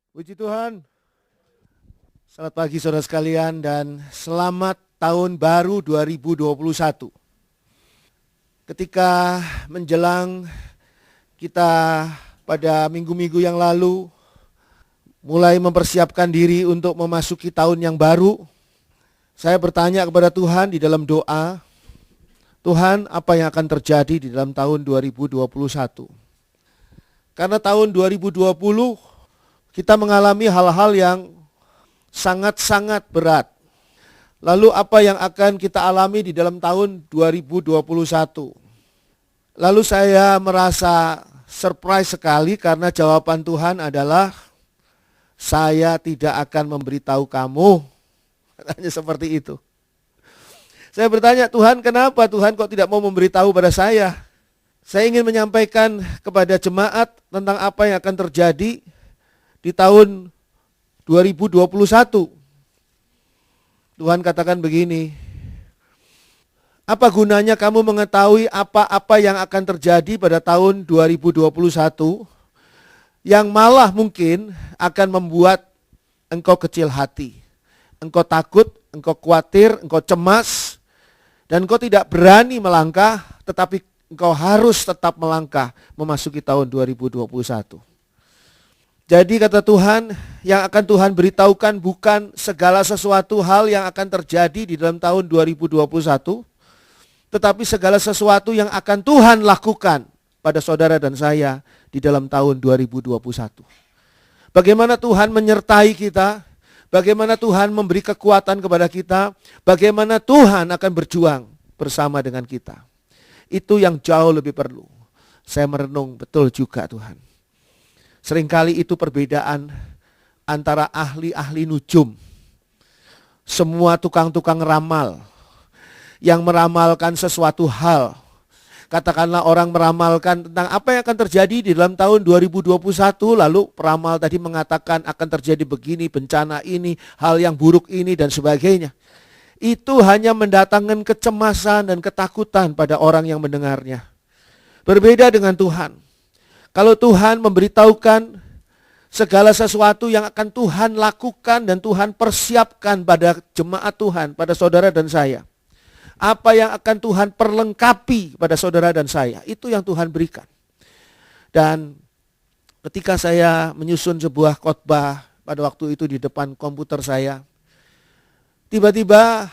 Puji Tuhan. Selamat pagi saudara sekalian dan selamat tahun baru 2021. Ketika menjelang kita pada minggu-minggu yang lalu mulai mempersiapkan diri untuk memasuki tahun yang baru, saya bertanya kepada Tuhan di dalam doa, Tuhan, apa yang akan terjadi di dalam tahun 2021? Karena tahun 2020 kita mengalami hal-hal yang sangat-sangat berat. Lalu apa yang akan kita alami di dalam tahun 2021? Lalu saya merasa surprise sekali karena jawaban Tuhan adalah saya tidak akan memberitahu kamu. Katanya seperti itu. Saya bertanya, Tuhan, kenapa Tuhan kok tidak mau memberitahu pada saya? Saya ingin menyampaikan kepada jemaat tentang apa yang akan terjadi di tahun 2021. Tuhan katakan begini, apa gunanya kamu mengetahui apa-apa yang akan terjadi pada tahun 2021 yang malah mungkin akan membuat engkau kecil hati, engkau takut, engkau khawatir, engkau cemas, dan engkau tidak berani melangkah, tetapi engkau harus tetap melangkah memasuki tahun 2021. Jadi kata Tuhan, yang akan Tuhan beritahukan bukan segala sesuatu hal yang akan terjadi di dalam tahun 2021, tetapi segala sesuatu yang akan Tuhan lakukan pada saudara dan saya di dalam tahun 2021. Bagaimana Tuhan menyertai kita, bagaimana Tuhan memberi kekuatan kepada kita, bagaimana Tuhan akan berjuang bersama dengan kita. Itu yang jauh lebih perlu. Saya merenung betul juga Tuhan. Seringkali itu perbedaan antara ahli-ahli nujum, semua tukang-tukang ramal yang meramalkan sesuatu hal. Katakanlah orang meramalkan tentang apa yang akan terjadi di dalam tahun 2021, lalu peramal tadi mengatakan akan terjadi begini, bencana ini, hal yang buruk ini dan sebagainya. Itu hanya mendatangkan kecemasan dan ketakutan pada orang yang mendengarnya. Berbeda dengan Tuhan. Kalau Tuhan memberitahukan segala sesuatu yang akan Tuhan lakukan dan Tuhan persiapkan pada jemaat Tuhan, pada saudara dan saya. Apa yang akan Tuhan perlengkapi pada saudara dan saya, itu yang Tuhan berikan. Dan ketika saya menyusun sebuah khotbah pada waktu itu di depan komputer saya, tiba-tiba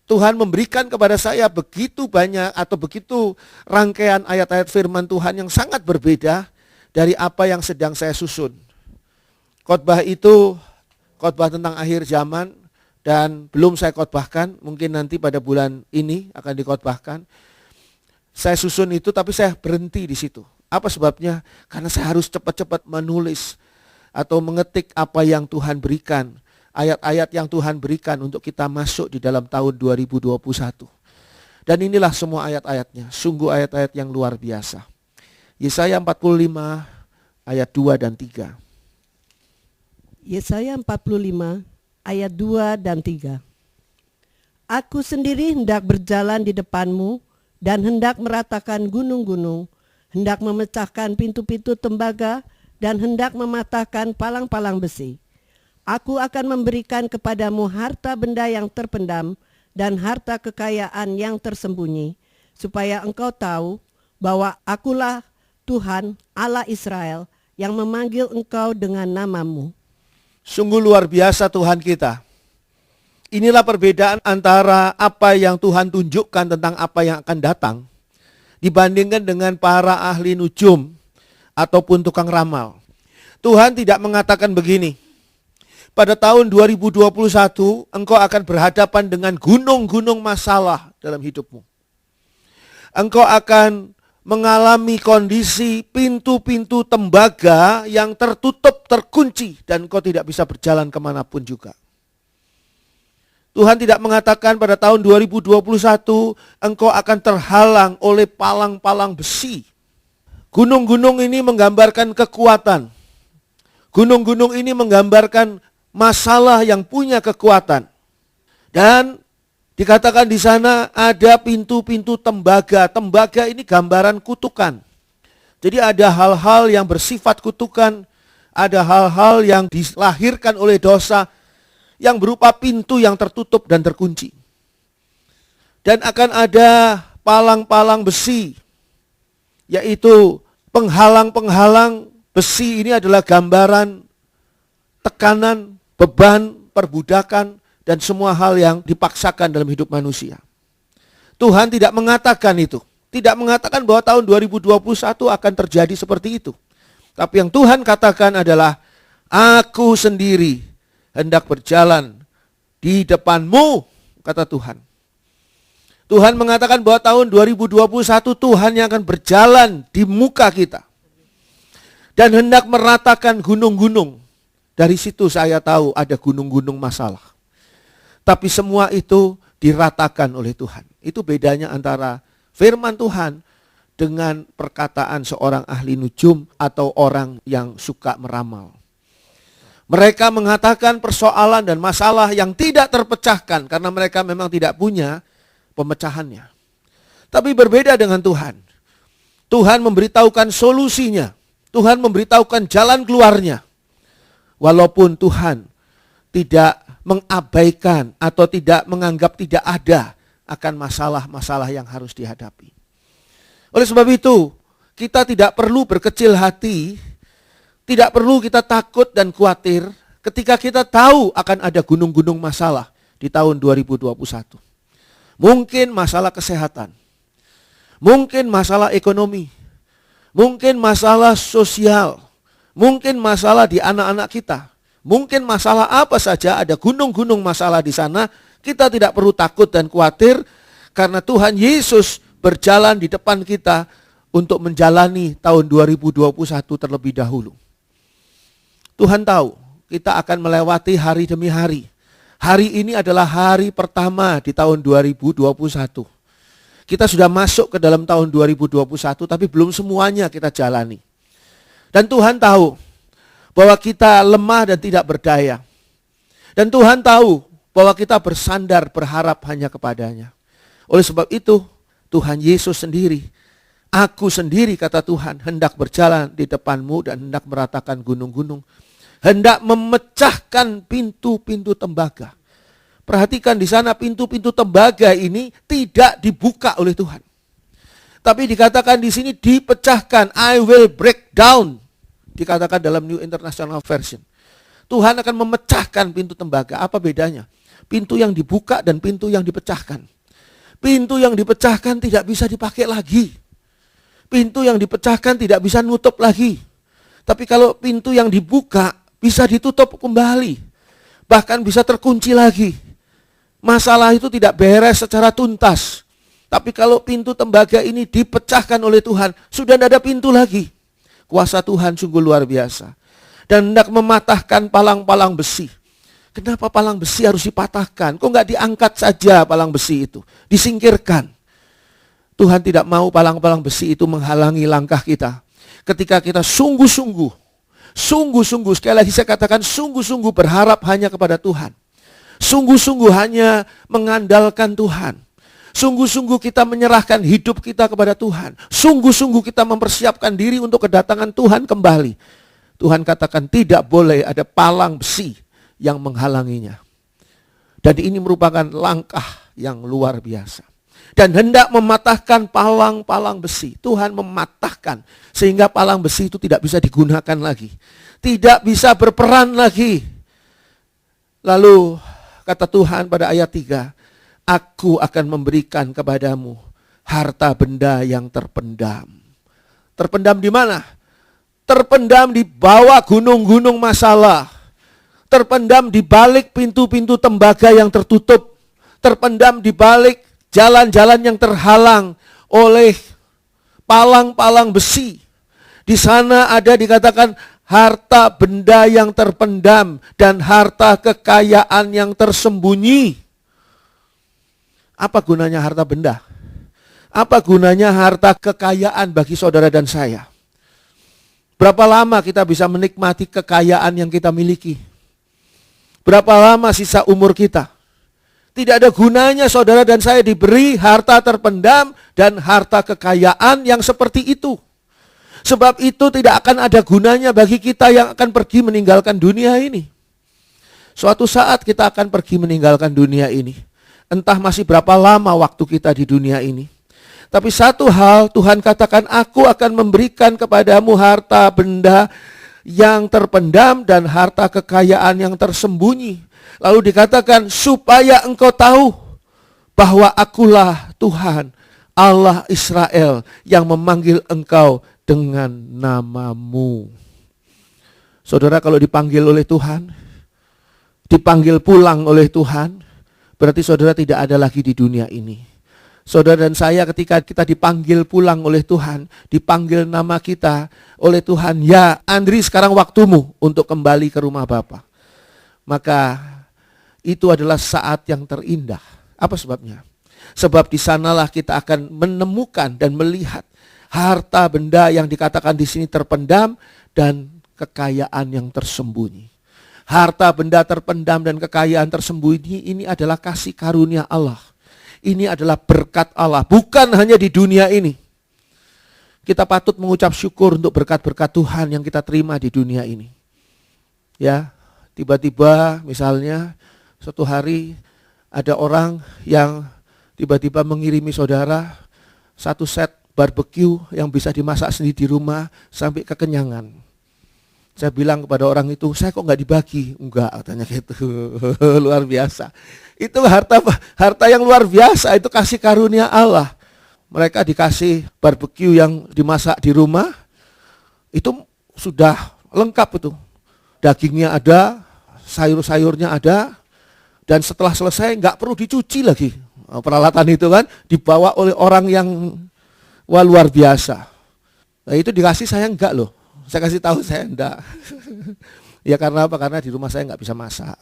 Tuhan memberikan kepada saya begitu banyak atau begitu rangkaian ayat-ayat firman Tuhan yang sangat berbeda dari apa yang sedang saya susun. Khotbah itu khotbah tentang akhir zaman dan belum saya khotbahkan, mungkin nanti pada bulan ini akan dikhotbahkan. Saya susun itu tapi saya berhenti di situ. Apa sebabnya? Karena saya harus cepat-cepat menulis atau mengetik apa yang Tuhan berikan. Ayat-ayat yang Tuhan berikan untuk kita masuk di dalam tahun 2021. Dan inilah semua ayat-ayatnya, sungguh ayat-ayat yang luar biasa. Yesaya 45 ayat 2 dan 3. Yesaya 45 ayat 2 dan 3. Aku sendiri hendak berjalan di depanmu dan hendak meratakan gunung-gunung, hendak memecahkan pintu-pintu tembaga dan hendak mematahkan palang-palang besi. Aku akan memberikan kepadamu harta benda yang terpendam dan harta kekayaan yang tersembunyi, supaya engkau tahu bahwa akulah Tuhan Allah Israel yang memanggil engkau dengan namamu. Sungguh luar biasa Tuhan kita. Inilah perbedaan antara apa yang Tuhan tunjukkan tentang apa yang akan datang dibandingkan dengan para ahli nujum ataupun tukang ramal. Tuhan tidak mengatakan begini, pada tahun 2021 engkau akan berhadapan dengan gunung-gunung masalah dalam hidupmu. Engkau akan mengalami kondisi pintu-pintu tembaga yang tertutup, terkunci, dan engkau tidak bisa berjalan kemanapun juga. Tuhan tidak mengatakan pada tahun 2021 engkau akan terhalang oleh palang-palang besi. Gunung-gunung ini menggambarkan kekuatan. Gunung-gunung ini menggambarkan masalah yang punya kekuatan. Dan dikatakan di sana ada pintu-pintu tembaga. Tembaga ini gambaran kutukan. Jadi ada hal-hal yang bersifat kutukan, ada hal-hal yang dilahirkan oleh dosa yang berupa pintu yang tertutup dan terkunci. Dan akan ada palang-palang besi, yaitu penghalang-penghalang besi. Ini adalah gambaran tekanan, beban, perbudakan, dan semua hal yang dipaksakan dalam hidup manusia. Tuhan tidak mengatakan itu. Tidak mengatakan bahwa tahun 2021 akan terjadi seperti itu. Tapi yang Tuhan katakan adalah, aku sendiri hendak berjalan di depanmu, kata Tuhan. Tuhan mengatakan bahwa tahun 2021 Tuhan yang akan berjalan di muka kita. Dan hendak meratakan gunung-gunung. Dari situ saya tahu ada gunung-gunung masalah. Tapi semua itu diratakan oleh Tuhan. Itu bedanya antara firman Tuhan dengan perkataan seorang ahli nujum atau orang yang suka meramal. Mereka mengatakan persoalan dan masalah yang tidak terpecahkan karena mereka memang tidak punya pemecahannya. Tapi berbeda dengan Tuhan. Tuhan memberitahukan solusinya. Tuhan memberitahukan jalan keluarnya. Walaupun Tuhan tidak mengabaikan atau tidak menganggap tidak ada akan masalah-masalah yang harus dihadapi. Oleh sebab itu, kita tidak perlu berkecil hati, tidak perlu kita takut dan khawatir ketika kita tahu akan ada gunung-gunung masalah di tahun 2021. Mungkin masalah kesehatan, mungkin masalah ekonomi, mungkin masalah sosial, mungkin masalah di anak-anak kita, mungkin masalah apa saja, ada gunung-gunung masalah di sana. Kita tidak perlu takut dan khawatir karena Tuhan Yesus berjalan di depan kita untuk menjalani tahun 2021 terlebih dahulu. Tuhan tahu kita akan melewati hari demi hari. Hari ini adalah hari pertama di tahun 2021. Kita sudah masuk ke dalam tahun 2021 tapi belum semuanya kita jalani. Dan Tuhan tahu bahwa kita lemah dan tidak berdaya. Dan Tuhan tahu bahwa kita bersandar berharap hanya kepadanya. Oleh sebab itu Tuhan Yesus sendiri, aku sendiri kata Tuhan, hendak berjalan di depanmu dan hendak meratakan gunung-gunung. Hendak memecahkan pintu-pintu tembaga. Perhatikan di sana pintu-pintu tembaga ini tidak dibuka oleh Tuhan. Tapi dikatakan di sini dipecahkan. I will break down. Dikatakan dalam New International Version. Tuhan akan memecahkan pintu tembaga. Apa bedanya? Pintu yang dibuka dan pintu yang dipecahkan. Pintu yang dipecahkan tidak bisa dipakai lagi. Pintu yang dipecahkan tidak bisa nutup lagi. Tapi kalau pintu yang dibuka bisa ditutup kembali. Bahkan bisa terkunci lagi. Masalah itu tidak beres secara tuntas. Tapi kalau pintu tembaga ini dipecahkan oleh Tuhan, sudah tidak ada pintu lagi. Kuasa Tuhan sungguh luar biasa. Dan hendak mematahkan palang-palang besi. Kenapa palang besi harus dipatahkan? Kok nggak diangkat saja palang besi itu? Disingkirkan. Tuhan tidak mau palang-palang besi itu menghalangi langkah kita. Ketika kita sungguh-sungguh, sekali lagi saya katakan sungguh-sungguh berharap hanya kepada Tuhan. Sungguh-sungguh hanya mengandalkan Tuhan. Sungguh-sungguh kita menyerahkan hidup kita kepada Tuhan. Sungguh-sungguh kita mempersiapkan diri untuk kedatangan Tuhan kembali. Tuhan katakan tidak boleh ada palang besi yang menghalanginya. Dan ini merupakan langkah yang luar biasa. Dan hendak mematahkan palang-palang besi. Tuhan mematahkan sehingga palang besi itu tidak bisa digunakan lagi. Tidak bisa berperan lagi. Lalu kata Tuhan pada ayat 3, aku akan memberikan kepadamu harta benda yang terpendam. Terpendam di mana? Terpendam di bawah gunung-gunung masalah. Terpendam di balik pintu-pintu tembaga yang tertutup. Terpendam di balik jalan-jalan yang terhalang oleh palang-palang besi. Di sana ada dikatakan harta benda yang terpendam dan harta kekayaan yang tersembunyi. Apa gunanya harta benda? Apa gunanya harta kekayaan bagi saudara dan saya? Berapa lama kita bisa menikmati kekayaan yang kita miliki? Berapa lama sisa umur kita? Tidak ada gunanya saudara dan saya diberi harta terpendam dan harta kekayaan yang seperti itu. Sebab itu tidak akan ada gunanya bagi kita yang akan pergi meninggalkan dunia ini. Suatu saat kita akan pergi meninggalkan dunia ini. Entah masih berapa lama waktu kita di dunia ini. Tapi satu hal Tuhan katakan, aku akan memberikan kepadamu harta benda yang terpendam dan harta kekayaan yang tersembunyi. Lalu dikatakan, supaya engkau tahu bahwa akulah Tuhan Allah Israel yang memanggil engkau dengan namamu. Saudara, kalau dipanggil oleh Tuhan, dipanggil pulang oleh Tuhan, berarti saudara tidak ada lagi di dunia ini. Saudara dan saya ketika kita dipanggil pulang oleh Tuhan, dipanggil nama kita oleh Tuhan, ya Andri sekarang waktumu untuk kembali ke rumah Bapa. Maka itu adalah saat yang terindah. Apa sebabnya? Sebab di sanalah kita akan menemukan dan melihat harta benda yang dikatakan di sini terpendam dan kekayaan yang tersembunyi. Harta benda terpendam dan kekayaan tersembunyi ini adalah kasih karunia Allah. Ini adalah berkat Allah, bukan hanya di dunia ini. Kita patut mengucap syukur untuk berkat-berkat Tuhan yang kita terima di dunia ini. Ya, tiba-tiba misalnya suatu hari ada orang yang tiba-tiba mengirimi saudara satu set barbecue yang bisa dimasak sendiri di rumah sampai kekenyangan. Saya bilang kepada orang itu, saya kok nggak dibagi? Enggak, katanya gitu. Luar biasa. Itu harta yang luar biasa, itu kasih karunia Allah. Mereka dikasih barbecue yang dimasak di rumah, itu sudah lengkap itu. Dagingnya ada, sayur-sayurnya ada, dan setelah selesai nggak perlu dicuci lagi. Peralatan itu kan dibawa oleh orang yang luar biasa. Nah itu dikasih, saya enggak loh. Saya kasih tahu saya enggak. Ya karena apa? Karena di rumah saya enggak bisa masak.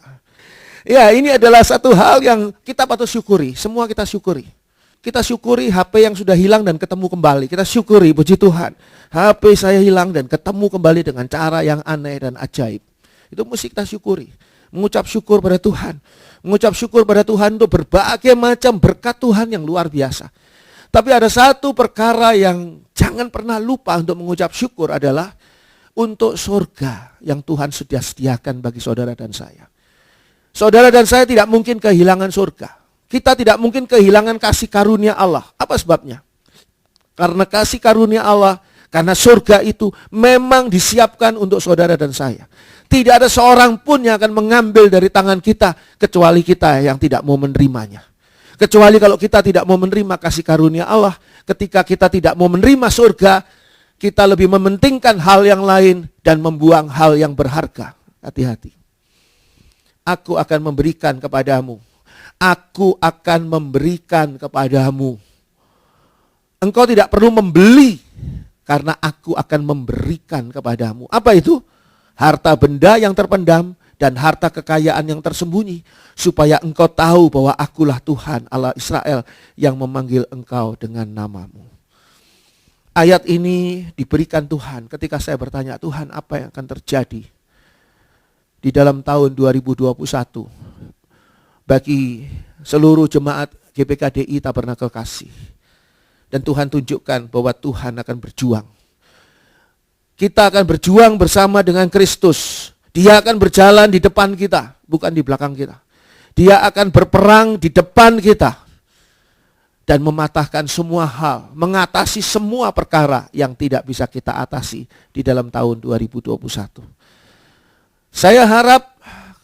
Ya ini adalah satu hal yang kita patut syukuri. Semua kita syukuri. Kita syukuri HP yang sudah hilang dan ketemu kembali. Kita syukuri, puji Tuhan. HP saya hilang dan ketemu kembali dengan cara yang aneh dan ajaib. Itu mesti kita syukuri. Mengucap syukur pada Tuhan. Mengucap syukur pada Tuhan untuk berbagai macam berkat Tuhan yang luar biasa. Tapi ada satu perkara yang jangan pernah lupa untuk mengucap syukur adalah untuk surga yang Tuhan sudah sediakan bagi saudara dan saya. Saudara dan saya tidak mungkin kehilangan surga. Kita tidak mungkin kehilangan kasih karunia Allah. Apa sebabnya? Karena kasih karunia Allah, karena surga itu memang disiapkan untuk saudara dan saya. Tidak ada seorang pun yang akan mengambil dari tangan kita kecuali kita yang tidak mau menerimanya. Kecuali kalau kita tidak mau menerima kasih karunia Allah, ketika kita tidak mau menerima surga, kita lebih mementingkan hal yang lain dan membuang hal yang berharga. Hati-hati. Aku akan memberikan kepadamu. Aku akan memberikan kepadamu. Engkau tidak perlu membeli, karena aku akan memberikan kepadamu. Apa itu? Harta benda yang terpendam dan harta kekayaan yang tersembunyi, supaya engkau tahu bahwa akulah Tuhan Allah Israel yang memanggil engkau dengan namamu. Ayat ini diberikan Tuhan ketika saya bertanya, Tuhan apa yang akan terjadi di dalam tahun 2021 bagi seluruh jemaat GPKDI Tabernakel Kasih. Dan Tuhan tunjukkan bahwa Tuhan akan berjuang. Kita akan berjuang bersama dengan Kristus. Dia akan berjalan di depan kita, bukan di belakang kita. Dia akan berperang di depan kita dan mematahkan semua hal, mengatasi semua perkara yang tidak bisa kita atasi di dalam tahun 2021. Saya harap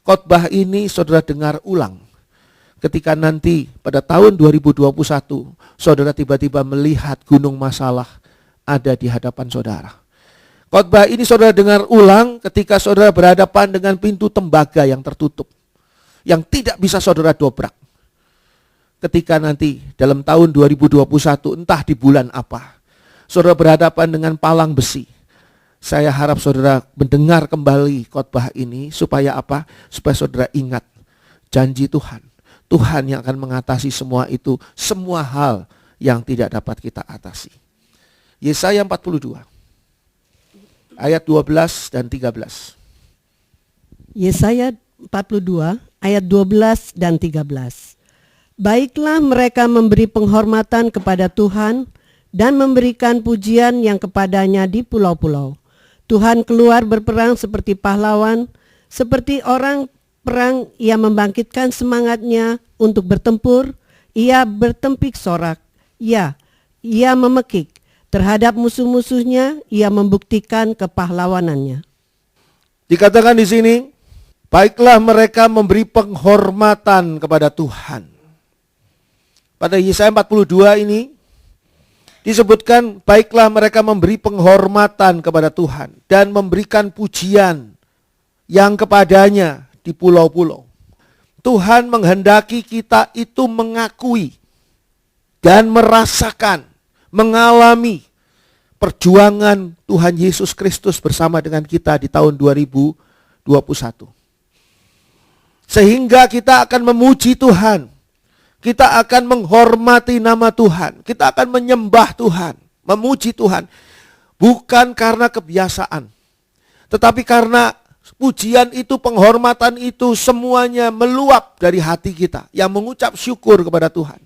khotbah ini saudara dengar ulang. Ketika nanti pada tahun 2021, saudara tiba-tiba melihat gunung masalah ada di hadapan saudara. Khotbah ini saudara dengar ulang ketika saudara berhadapan dengan pintu tembaga yang tertutup, yang tidak bisa saudara dobrak. Ketika nanti dalam tahun 2021, entah di bulan apa, saudara berhadapan dengan palang besi. Saya harap saudara mendengar kembali khotbah ini supaya apa? Supaya saudara ingat janji Tuhan. Tuhan yang akan mengatasi semua itu, semua hal yang tidak dapat kita atasi. Yesaya 42 ayat 12 dan 13. Yesaya 42 ayat 12 dan 13. Baiklah mereka memberi penghormatan kepada Tuhan dan memberikan pujian yang kepadanya di pulau-pulau. Tuhan keluar berperang seperti pahlawan, seperti orang perang. Ia membangkitkan semangatnya untuk bertempur. Ia bertempik sorak. Ya, ia memekik. Terhadap musuh-musuhnya, ia membuktikan kepahlawanannya. Dikatakan di sini, baiklah mereka memberi penghormatan kepada Tuhan. Pada Yesaya 42 ini disebutkan, baiklah mereka memberi penghormatan kepada Tuhan dan memberikan pujian yang kepadanya di pulau-pulau. Tuhan menghendaki kita itu mengakui dan merasakan, mengalami perjuangan Tuhan Yesus Kristus bersama dengan kita di tahun 2021. Sehingga kita akan memuji Tuhan, kita akan menghormati nama Tuhan, kita akan menyembah Tuhan, memuji Tuhan. Bukan karena kebiasaan, tetapi karena pujian itu, penghormatan itu semuanya meluap dari hati kita yang mengucap syukur kepada Tuhan.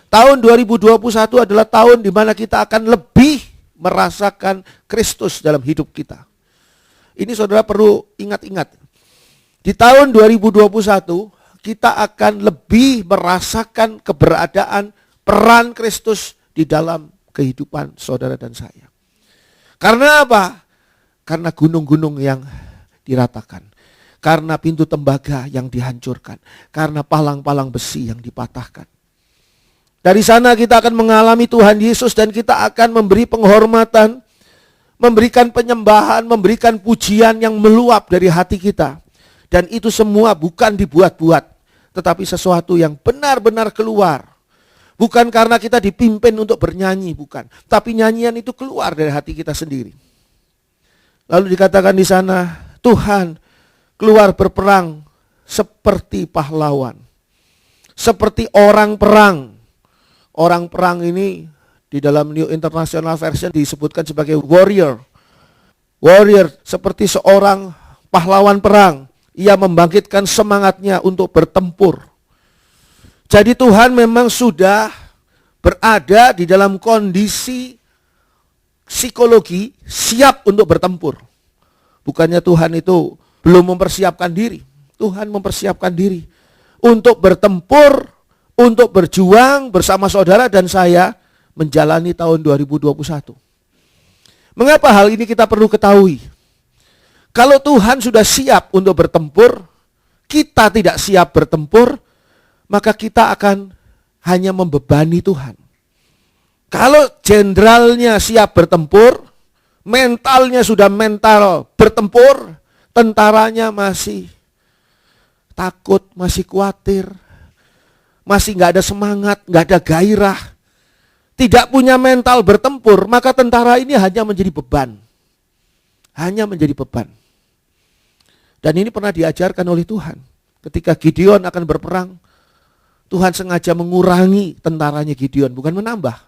Tahun 2021 adalah tahun di mana kita akan lebih merasakan Kristus dalam hidup kita. Ini saudara perlu ingat-ingat. Di tahun 2021 kita akan lebih merasakan keberadaan peran Kristus di dalam kehidupan saudara dan saya. Karena apa? Karena gunung-gunung yang diratakan. Karena pintu tembaga yang dihancurkan. Karena palang-palang besi yang dipatahkan. Dari sana kita akan mengalami Tuhan Yesus dan kita akan memberi penghormatan, memberikan penyembahan, memberikan pujian yang meluap dari hati kita. Dan itu semua bukan dibuat-buat, tetapi sesuatu yang benar-benar keluar. Bukan karena kita dipimpin untuk bernyanyi, bukan. Tapi nyanyian itu keluar dari hati kita sendiri. Lalu dikatakan di sana, Tuhan keluar berperang seperti pahlawan. Seperti orang perang. Orang perang ini di dalam New International Version disebutkan sebagai warrior. Warrior seperti seorang pahlawan perang. Ia membangkitkan semangatnya untuk bertempur. Jadi Tuhan memang sudah berada di dalam kondisi psikologi siap untuk bertempur. Bukannya Tuhan itu belum mempersiapkan diri. Tuhan mempersiapkan diri untuk bertempur, untuk berjuang bersama saudara dan saya menjalani tahun 2021. Mengapa hal ini kita perlu ketahui? Kalau Tuhan sudah siap untuk bertempur, kita tidak siap bertempur, maka kita akan hanya membebani Tuhan. Kalau jenderalnya siap bertempur, mentalnya sudah mental bertempur, tentaranya masih takut, masih khawatir, masih gak ada semangat, gak ada gairah, tidak punya mental bertempur, maka tentara ini hanya menjadi beban. Hanya menjadi beban. Dan ini pernah diajarkan oleh Tuhan. Ketika Gideon akan berperang, Tuhan sengaja mengurangi tentaranya Gideon, bukan menambah.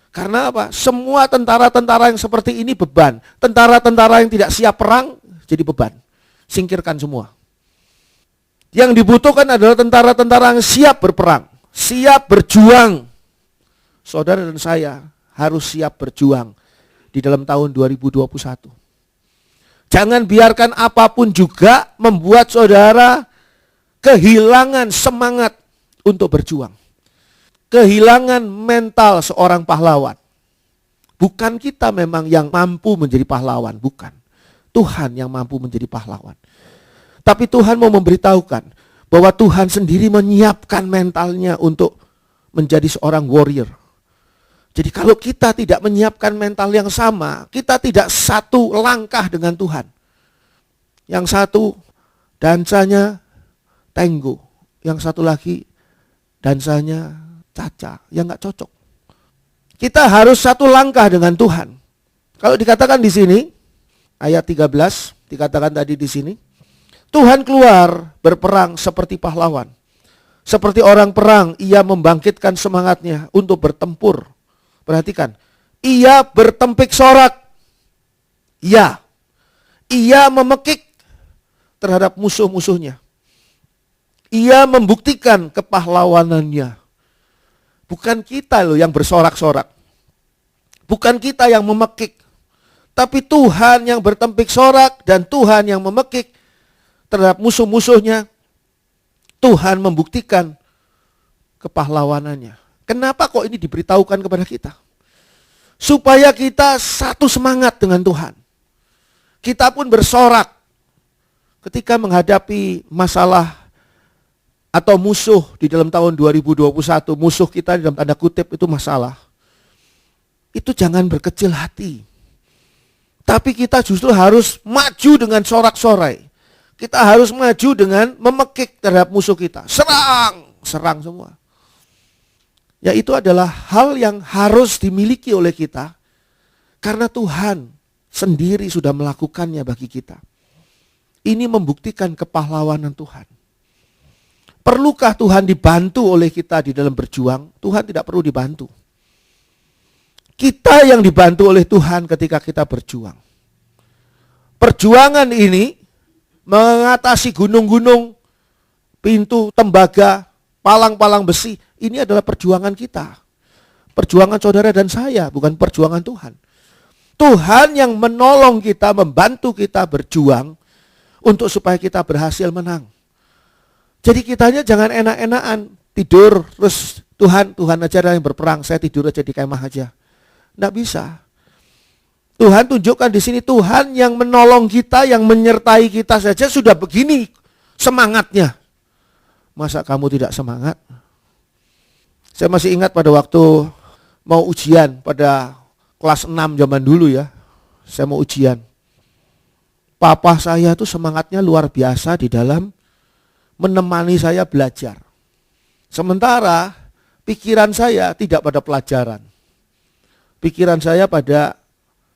Karena apa? Semua tentara-tentara yang seperti ini beban. Tentara-tentara yang tidak siap perang jadi beban. Singkirkan semua. Yang dibutuhkan adalah tentara-tentara yang siap berperang, siap berjuang. Saudara dan saya harus siap berjuang di dalam tahun 2021. Jangan biarkan apapun juga membuat saudara kehilangan semangat untuk berjuang. Kehilangan mental seorang pahlawan. Bukan kita memang yang mampu menjadi pahlawan, bukan. Tuhan yang mampu menjadi pahlawan. Tapi Tuhan mau memberitahukan bahwa Tuhan sendiri menyiapkan mentalnya untuk menjadi seorang warrior. Jadi kalau kita tidak menyiapkan mental yang sama, kita tidak satu langkah dengan Tuhan. Yang satu dansanya tenggo, yang satu lagi dansanya caca, yang gak cocok. Kita harus satu langkah dengan Tuhan. Kalau dikatakan di sini, ayat 13, dikatakan tadi di sini, Tuhan keluar berperang seperti pahlawan. Seperti orang perang, ia membangkitkan semangatnya untuk bertempur. Perhatikan, ia bertempik sorak. Ya, ia memekik terhadap musuh-musuhnya. Ia membuktikan kepahlawanannya. Bukan kita loh yang bersorak-sorak. Bukan kita yang memekik, tapi Tuhan yang bertempik sorak dan Tuhan yang memekik terhadap musuh-musuhnya. Tuhan membuktikan kepahlawanannya. Kenapa kok ini diberitahukan kepada kita? Supaya kita satu semangat dengan Tuhan. Kita pun bersorak ketika menghadapi masalah atau musuh di dalam tahun 2021. Musuh kita dalam tanda kutip itu masalah. Itu jangan berkecil hati. Tapi kita justru harus maju dengan sorak-sorai. Kita harus maju dengan memekik terhadap musuh kita. Serang semua. Ya, itu adalah hal yang harus dimiliki oleh kita. Karena Tuhan sendiri sudah melakukannya bagi kita. Ini membuktikan kepahlawanan Tuhan. Perlukah Tuhan dibantu oleh kita di dalam berjuang? Tuhan tidak perlu dibantu. Kita yang dibantu oleh Tuhan ketika kita berjuang. Perjuangan ini mengatasi gunung-gunung, pintu tembaga, palang-palang besi. Ini adalah perjuangan kita. Perjuangan saudara dan saya, bukan perjuangan Tuhan. Tuhan yang menolong kita, membantu kita berjuang untuk supaya kita berhasil menang. Jadi kitanya jangan enak-enakan tidur terus Tuhan aja yang berperang, saya tidur aja di kemah aja. Nggak bisa. Tuhan tunjukkan di sini Tuhan yang menolong kita, yang menyertai kita saja sudah begini semangatnya. Masa kamu tidak semangat? Saya masih ingat pada waktu mau ujian pada kelas 6 zaman dulu ya. Saya mau ujian. Papa saya tuh semangatnya luar biasa di dalam menemani saya belajar. Sementara pikiran saya tidak pada pelajaran. Pikiran saya pada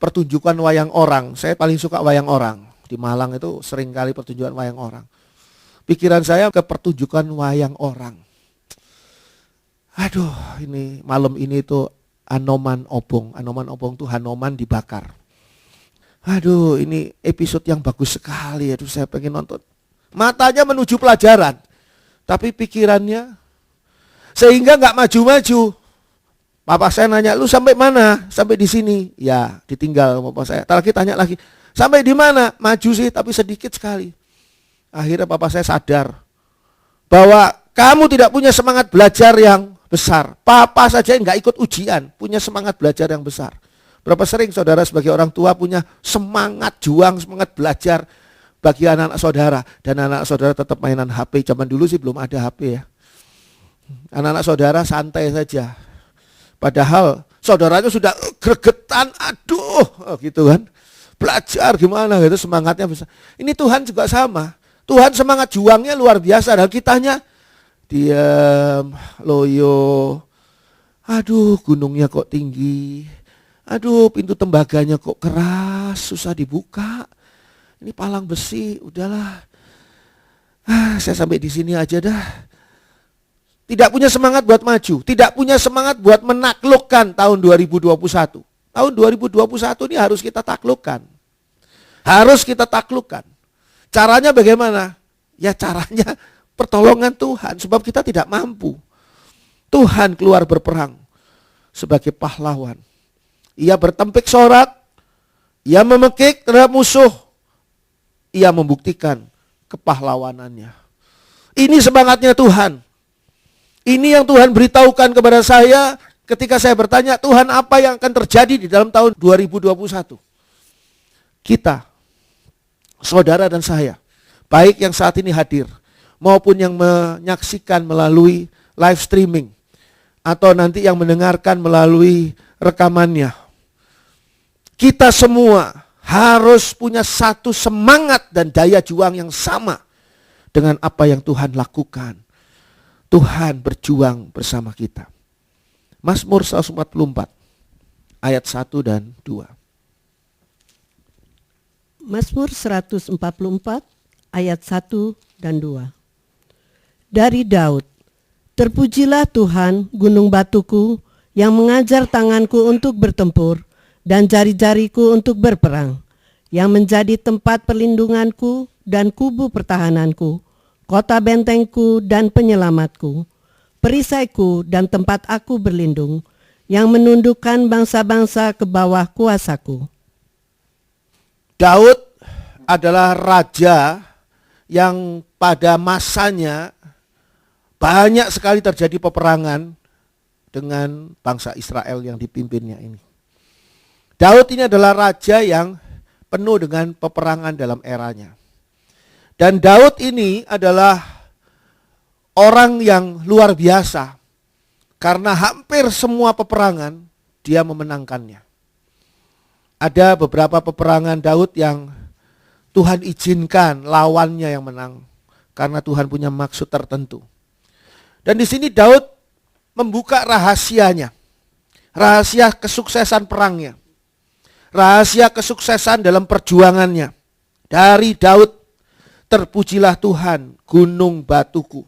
pertunjukan wayang orang. Saya paling suka wayang orang. Di Malang itu sering kali pertunjukan wayang orang. Pikiran saya ke pertunjukan wayang orang. Aduh, ini malam ini tuh Anoman Obong. Anoman Obong tuh Hanoman dibakar. Aduh, ini episode yang bagus sekali. Aduh, saya pengen nonton. Matanya menuju pelajaran, tapi pikirannya sehingga nggak maju-maju. Papa saya nanya, lu sampai mana? Sampai di sini. Ya, ditinggal papa saya. Lagi tanya lagi, sampai di mana? Maju sih, tapi sedikit sekali. Akhirnya papa saya sadar bahwa kamu tidak punya semangat belajar yang besar. Papa saja nggak ikut ujian, punya semangat belajar yang besar. Berapa sering saudara sebagai orang tua punya semangat juang, semangat belajar bagi anak-anak saudara. Dan anak-anak saudara tetap mainan HP. Zaman dulu sih belum ada HP ya. Anak-anak saudara santai saja. Padahal saudaranya sudah gregetan, aduh gitu kan. Belajar gimana gitu, semangatnya besar. Ini Tuhan juga sama. Tuhan semangat juangnya luar biasa. Dan kitanya diam, loyo. Aduh, gunungnya kok tinggi. Aduh, pintu tembaganya kok keras, susah dibuka. Ini palang besi, udahlah. Saya sampai di sini aja dah. Tidak punya semangat buat maju, tidak punya semangat buat menaklukkan tahun 2021. Tahun 2021 ini harus kita taklukkan. Harus kita taklukkan. Caranya bagaimana? Ya caranya pertolongan Tuhan, sebab kita tidak mampu. Tuhan keluar berperang sebagai pahlawan. Ia bertempik sorak, ia memekik terhadap musuh, ia membuktikan kepahlawanannya. Ini semangatnya Tuhan. Ini yang Tuhan beritahukan kepada saya ketika saya bertanya, Tuhan apa yang akan terjadi di dalam tahun 2021? Kita, saudara dan saya, baik yang saat ini hadir, maupun yang menyaksikan melalui live streaming, atau nanti yang mendengarkan melalui rekamannya. Kita semua harus punya satu semangat dan daya juang yang sama dengan apa yang Tuhan lakukan. Tuhan berjuang bersama kita. Mazmur 144 ayat 1 dan 2. Mazmur 144 ayat 1 dan 2. Dari Daud, terpujilah Tuhan gunung batuku yang mengajar tanganku untuk bertempur dan jari-jariku untuk berperang, yang menjadi tempat perlindunganku dan kubu pertahananku, kota bentengku dan penyelamatku, perisaiku dan tempat aku berlindung, yang menundukkan bangsa-bangsa ke bawah kuasaku. Daud adalah raja yang pada masanya banyak sekali terjadi peperangan dengan bangsa Israel yang dipimpinnya ini. Daud ini adalah raja yang penuh dengan peperangan dalam eranya. Dan Daud ini adalah orang yang luar biasa karena hampir semua peperangan dia memenangkannya. Ada beberapa peperangan Daud yang Tuhan izinkan lawannya yang menang karena Tuhan punya maksud tertentu. Dan di sini Daud membuka rahasianya. Rahasia kesuksesan perangnya. Rahasia kesuksesan dalam perjuangannya. Dari Daud, terpujilah Tuhan, gunung batuku.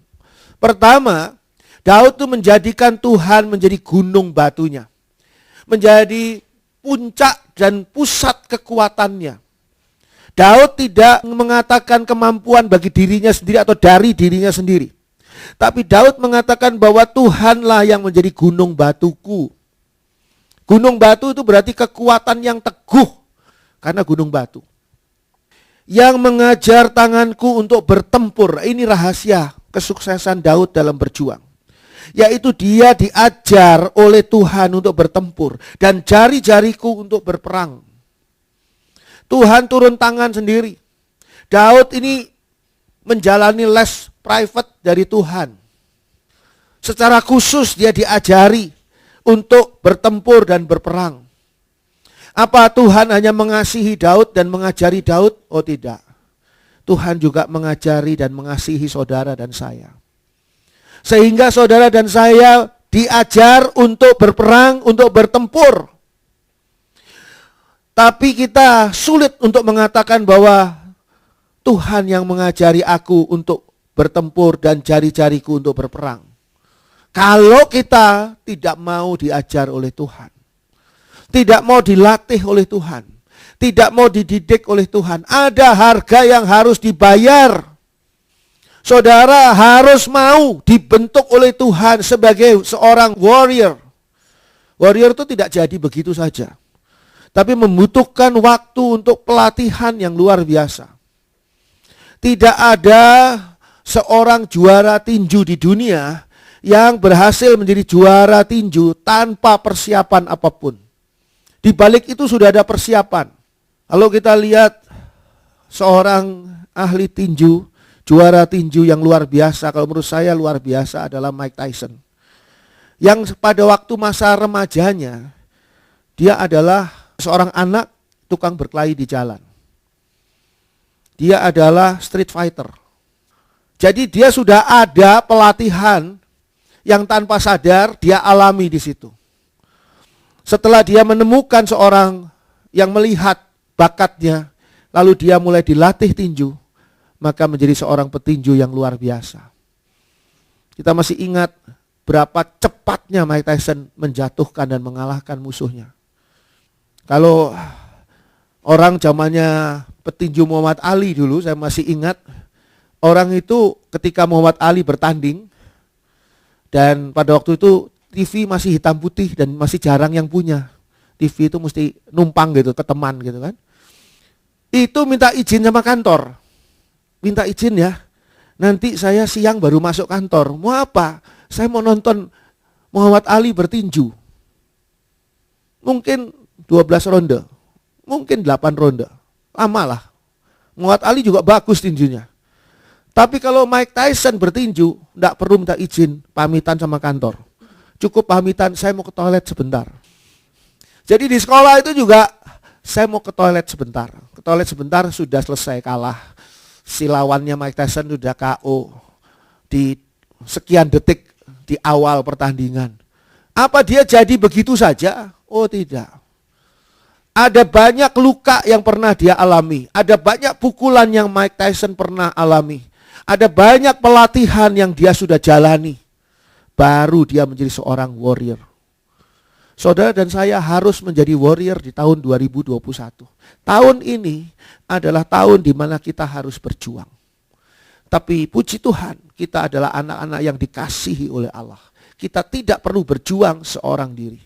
Pertama, Daud itu menjadikan Tuhan menjadi gunung batunya. Menjadi puncak dan pusat kekuatannya. Daud tidak mengatakan kemampuan bagi dirinya sendiri atau dari dirinya sendiri. Tapi Daud mengatakan bahwa Tuhanlah yang menjadi gunung batuku. Gunung batu itu berarti kekuatan yang teguh. Karena gunung batu. Yang mengajar tanganku untuk bertempur. Ini rahasia kesuksesan Daud dalam berjuang. Yaitu dia diajar oleh Tuhan untuk bertempur. Dan jari-jariku untuk berperang. Tuhan turun tangan sendiri. Daud ini menjalani les private dari Tuhan. Secara khusus dia diajari untuk bertempur dan berperang. Apa Tuhan hanya mengasihi Daud dan mengajari Daud? Oh tidak. Tuhan juga mengajari dan mengasihi saudara dan saya. Sehingga saudara dan saya diajar untuk berperang, untuk bertempur. Tapi kita sulit untuk mengatakan bahwa Tuhan yang mengajari aku untuk bertempur dan jari-jariku untuk berperang. Kalau kita tidak mau diajar oleh Tuhan. Tidak mau dilatih oleh Tuhan. Tidak mau dididik oleh Tuhan. Ada harga yang harus dibayar. Saudara harus mau dibentuk oleh Tuhan sebagai seorang warrior. Warrior itu tidak jadi begitu saja. Tapi membutuhkan waktu untuk pelatihan yang luar biasa. Tidak ada seorang juara tinju di dunia yang berhasil menjadi juara tinju tanpa persiapan apapun. Di balik itu sudah ada persiapan. Kalau kita lihat seorang ahli tinju, juara tinju yang luar biasa, kalau menurut saya luar biasa adalah Mike Tyson. Yang pada waktu masa remajanya, dia adalah seorang anak tukang berkelahi di jalan. Dia adalah street fighter. Jadi dia sudah ada pelatihan yang tanpa sadar dia alami di situ. Setelah dia menemukan seorang yang melihat bakatnya, lalu dia mulai dilatih tinju, maka menjadi seorang petinju yang luar biasa. Kita masih ingat berapa cepatnya Mike Tyson menjatuhkan dan mengalahkan musuhnya. Kalau orang zamannya petinju Muhammad Ali dulu, saya masih ingat orang itu ketika Muhammad Ali bertanding, dan pada waktu itu TV masih hitam putih dan masih jarang yang punya. TV itu mesti numpang gitu ke teman gitu kan. Itu minta izin sama kantor. Minta izin ya. Nanti saya siang baru masuk kantor. Mau apa? Saya mau nonton Muhammad Ali bertinju. Mungkin 12 ronde. Mungkin 8 ronde. Lama lah. Muhammad Ali juga bagus tinjunya. Tapi kalau Mike Tyson bertinju, enggak perlu minta izin, pamitan sama kantor. Cukup pamitan, saya mau ke toilet sebentar. Jadi di sekolah itu juga, saya mau ke toilet sebentar. Ke toilet sebentar sudah selesai kalah. Si lawannya Mike Tyson sudah KO di sekian detik di awal pertandingan. Apa dia jadi begitu saja? Oh tidak. Ada banyak luka yang pernah dia alami. Ada banyak pukulan yang Mike Tyson pernah alami. Ada banyak pelatihan yang dia sudah jalani. Baru dia menjadi seorang warrior. Saudara dan saya harus menjadi warrior di tahun 2021. Tahun ini adalah tahun di mana kita harus berjuang. Tapi puji Tuhan, kita adalah anak-anak yang dikasihi oleh Allah. Kita tidak perlu berjuang seorang diri.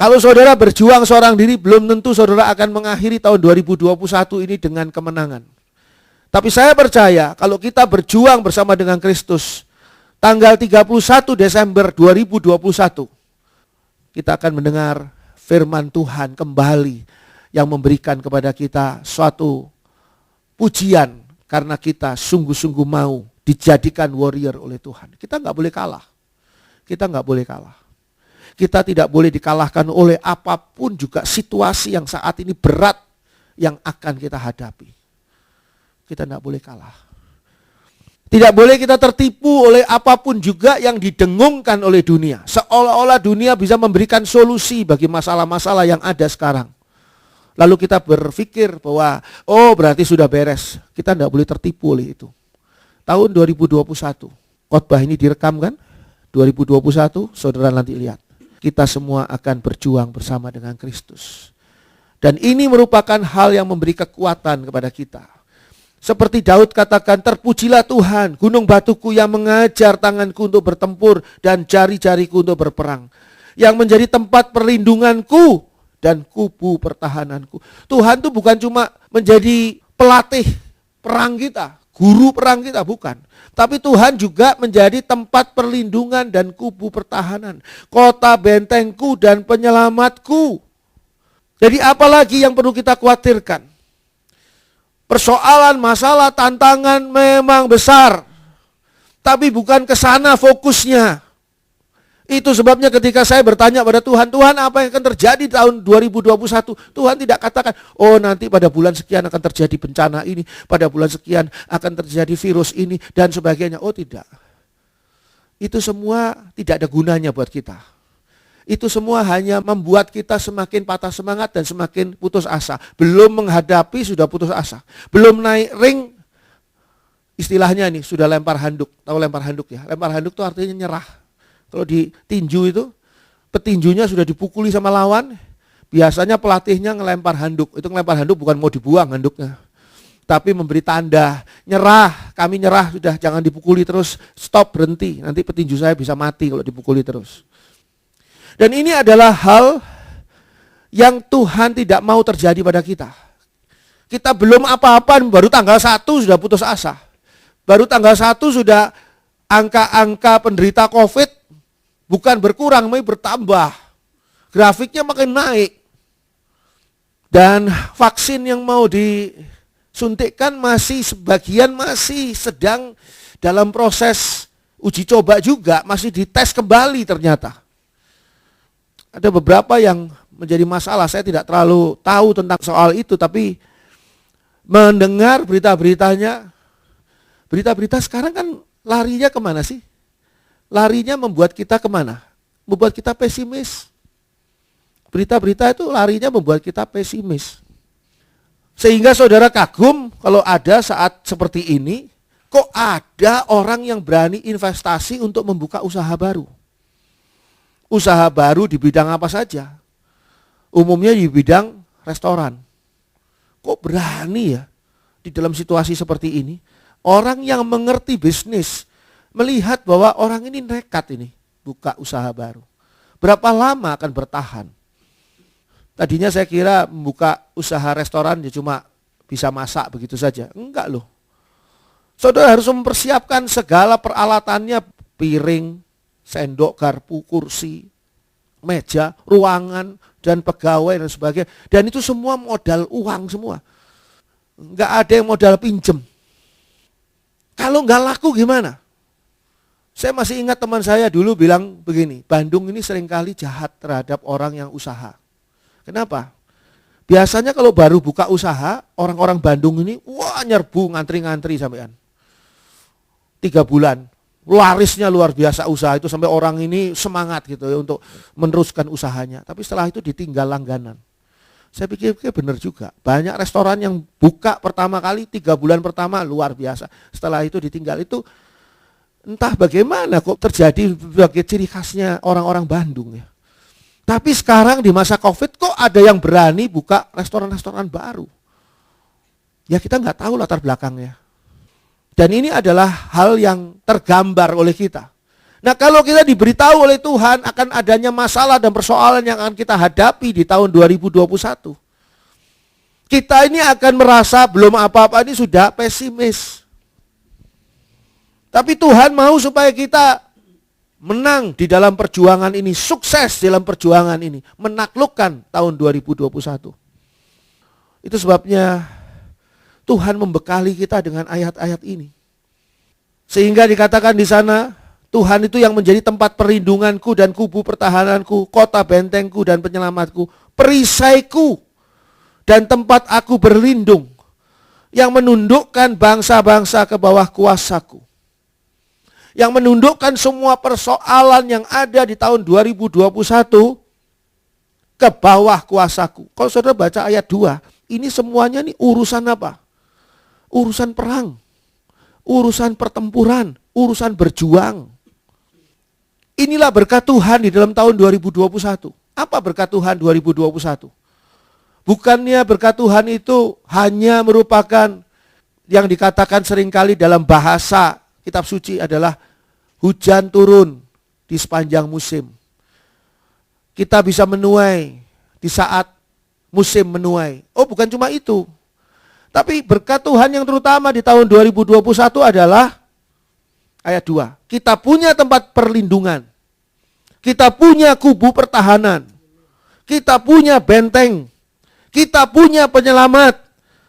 Kalau saudara berjuang seorang diri, belum tentu saudara akan mengakhiri tahun 2021 ini dengan kemenangan. Tapi saya percaya kalau kita berjuang bersama dengan Kristus, tanggal 31 Desember 2021, kita akan mendengar firman Tuhan kembali yang memberikan kepada kita suatu pujian karena kita sungguh-sungguh mau dijadikan warrior oleh Tuhan. Kita nggak boleh kalah. Kita nggak boleh kalah. Kita tidak boleh dikalahkan oleh apapun juga situasi yang saat ini berat yang akan kita hadapi. Kita tidak boleh kalah. Tidak boleh kita tertipu oleh apapun juga yang didengungkan oleh dunia. Seolah-olah dunia bisa memberikan solusi bagi masalah-masalah yang ada sekarang. Lalu kita berpikir bahwa, oh berarti sudah beres. Kita tidak boleh tertipu oleh itu. Tahun 2021, khotbah ini direkam kan? 2021, saudara nanti lihat. Kita semua akan berjuang bersama dengan Kristus. Dan ini merupakan hal yang memberi kekuatan kepada kita. Seperti Daud katakan, terpujilah Tuhan, gunung batuku yang mengajar tanganku untuk bertempur dan jari-jariku untuk berperang. Yang menjadi tempat perlindunganku dan kubu pertahananku. Tuhan itu bukan cuma menjadi pelatih perang kita, guru perang kita, bukan. Tapi Tuhan juga menjadi tempat perlindungan dan kubu pertahanan. Kota bentengku dan penyelamatku. Jadi apalagi yang perlu kita khawatirkan? Persoalan, masalah, tantangan memang besar. Tapi bukan ke sana fokusnya. Itu sebabnya ketika saya bertanya pada Tuhan, Tuhan apa yang akan terjadi tahun 2021? Tuhan tidak katakan, oh nanti pada bulan sekian akan terjadi bencana ini, pada bulan sekian akan terjadi virus ini, dan sebagainya. Oh tidak. Itu semua tidak ada gunanya buat kita. Itu semua hanya membuat kita semakin patah semangat dan semakin putus asa. Belum menghadapi sudah putus asa. Belum naik ring, istilahnya nih sudah lempar handuk. Tahu lempar handuk ya? Lempar handuk itu artinya nyerah. Kalau di tinju itu, petinjunya sudah dipukuli sama lawan, biasanya pelatihnya ngelempar handuk. Itu ngelempar handuk bukan mau dibuang handuknya, tapi memberi tanda, nyerah, kami nyerah, sudah jangan dipukuli terus, stop, berhenti. Nanti petinju saya bisa mati kalau dipukuli terus. Dan ini adalah hal yang Tuhan tidak mau terjadi pada kita. Kita belum apa-apa, baru tanggal 1 sudah putus asa. Baru tanggal 1 sudah angka-angka penderita COVID bukan berkurang, tapi bertambah. Grafiknya makin naik. Dan vaksin yang mau disuntikkan masih sebagian masih sedang dalam proses uji coba juga, masih dites kembali ternyata. Ada beberapa yang menjadi masalah, saya tidak terlalu tahu tentang soal itu, tapi mendengar berita-beritanya, berita-berita sekarang kan larinya kemana sih? Larinya membuat kita kemana? Membuat kita pesimis. Berita-berita itu larinya membuat kita pesimis. Sehingga saudara kagum kalau ada saat seperti ini, kok ada orang yang berani investasi untuk membuka usaha baru. Usaha baru di bidang apa saja? Umumnya di bidang restoran. Kok berani ya di dalam situasi seperti ini? Orang yang mengerti bisnis, melihat bahwa orang ini nekat ini buka usaha baru. Berapa lama akan bertahan? Tadinya saya kira membuka usaha restoran ya cuma bisa masak begitu saja. Enggak loh. Saudara harus mempersiapkan segala peralatannya, piring, sendok, garpu, kursi, meja, ruangan, dan pegawai dan sebagainya. Dan itu semua modal uang semua. Enggak ada yang modal pinjem. Kalau enggak laku gimana? Saya masih ingat teman saya dulu bilang begini, Bandung ini seringkali jahat terhadap orang yang usaha. Kenapa? Biasanya kalau baru buka usaha, orang-orang Bandung ini, wah nyerbu, ngantri-ngantri sampean. 3 bulan, larisnya luar biasa usaha itu sampai orang ini semangat gitu ya untuk meneruskan usahanya. Tapi setelah itu ditinggal langganan. Saya pikir benar juga, banyak restoran yang buka pertama kali 3 bulan pertama luar biasa. Setelah itu ditinggal itu. Entah bagaimana kok terjadi sebagai ciri khasnya orang-orang Bandung ya. Tapi sekarang di masa COVID kok ada yang berani buka restoran-restoran baru. Ya kita nggak tahu latar belakangnya. Dan ini adalah hal yang tergambar oleh kita. Nah, kalau kita diberitahu oleh Tuhan akan adanya masalah dan persoalan yang akan kita hadapi di tahun 2021, kita ini akan merasa belum apa-apa ini sudah pesimis. Tapi Tuhan mau supaya kita menang di dalam perjuangan ini, sukses dalam perjuangan ini, menaklukkan tahun 2021. Itu sebabnya Tuhan membekali kita dengan ayat-ayat ini. Sehingga dikatakan di sana, Tuhan itu yang menjadi tempat perlindunganku dan kubu pertahananku, kota bentengku dan penyelamatku, perisaiku dan tempat aku berlindung, yang menundukkan bangsa-bangsa ke bawah kuasaku, yang menundukkan semua persoalan yang ada di tahun 2021 ke bawah kuasaku. Kalau saudara baca ayat 2, ini semuanya nih urusan apa? Urusan perang, urusan pertempuran, urusan berjuang. Inilah berkat Tuhan di dalam tahun 2021. Apa berkat Tuhan 2021? Bukannya berkat Tuhan itu hanya merupakan yang dikatakan seringkali dalam bahasa kitab suci adalah hujan turun di sepanjang musim. Kita bisa menuai di saat musim menuai. Oh, bukan cuma itu. Tapi berkat Tuhan yang terutama di tahun 2021 adalah ayat 2. Kita punya tempat perlindungan. Kita punya kubu pertahanan. Kita punya benteng. Kita punya penyelamat.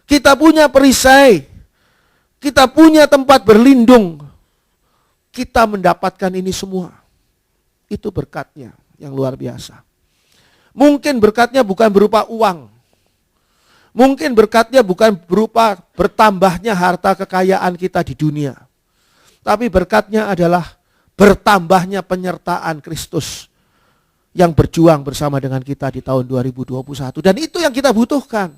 Kita punya perisai. Kita punya tempat berlindung. Kita mendapatkan ini semua. Itu berkatnya yang luar biasa. Mungkin berkatnya bukan berupa uang. Mungkin berkatnya bukan berupa bertambahnya harta kekayaan kita di dunia. Tapi berkatnya adalah bertambahnya penyertaan Kristus yang berjuang bersama dengan kita di tahun 2021. Dan itu yang kita butuhkan.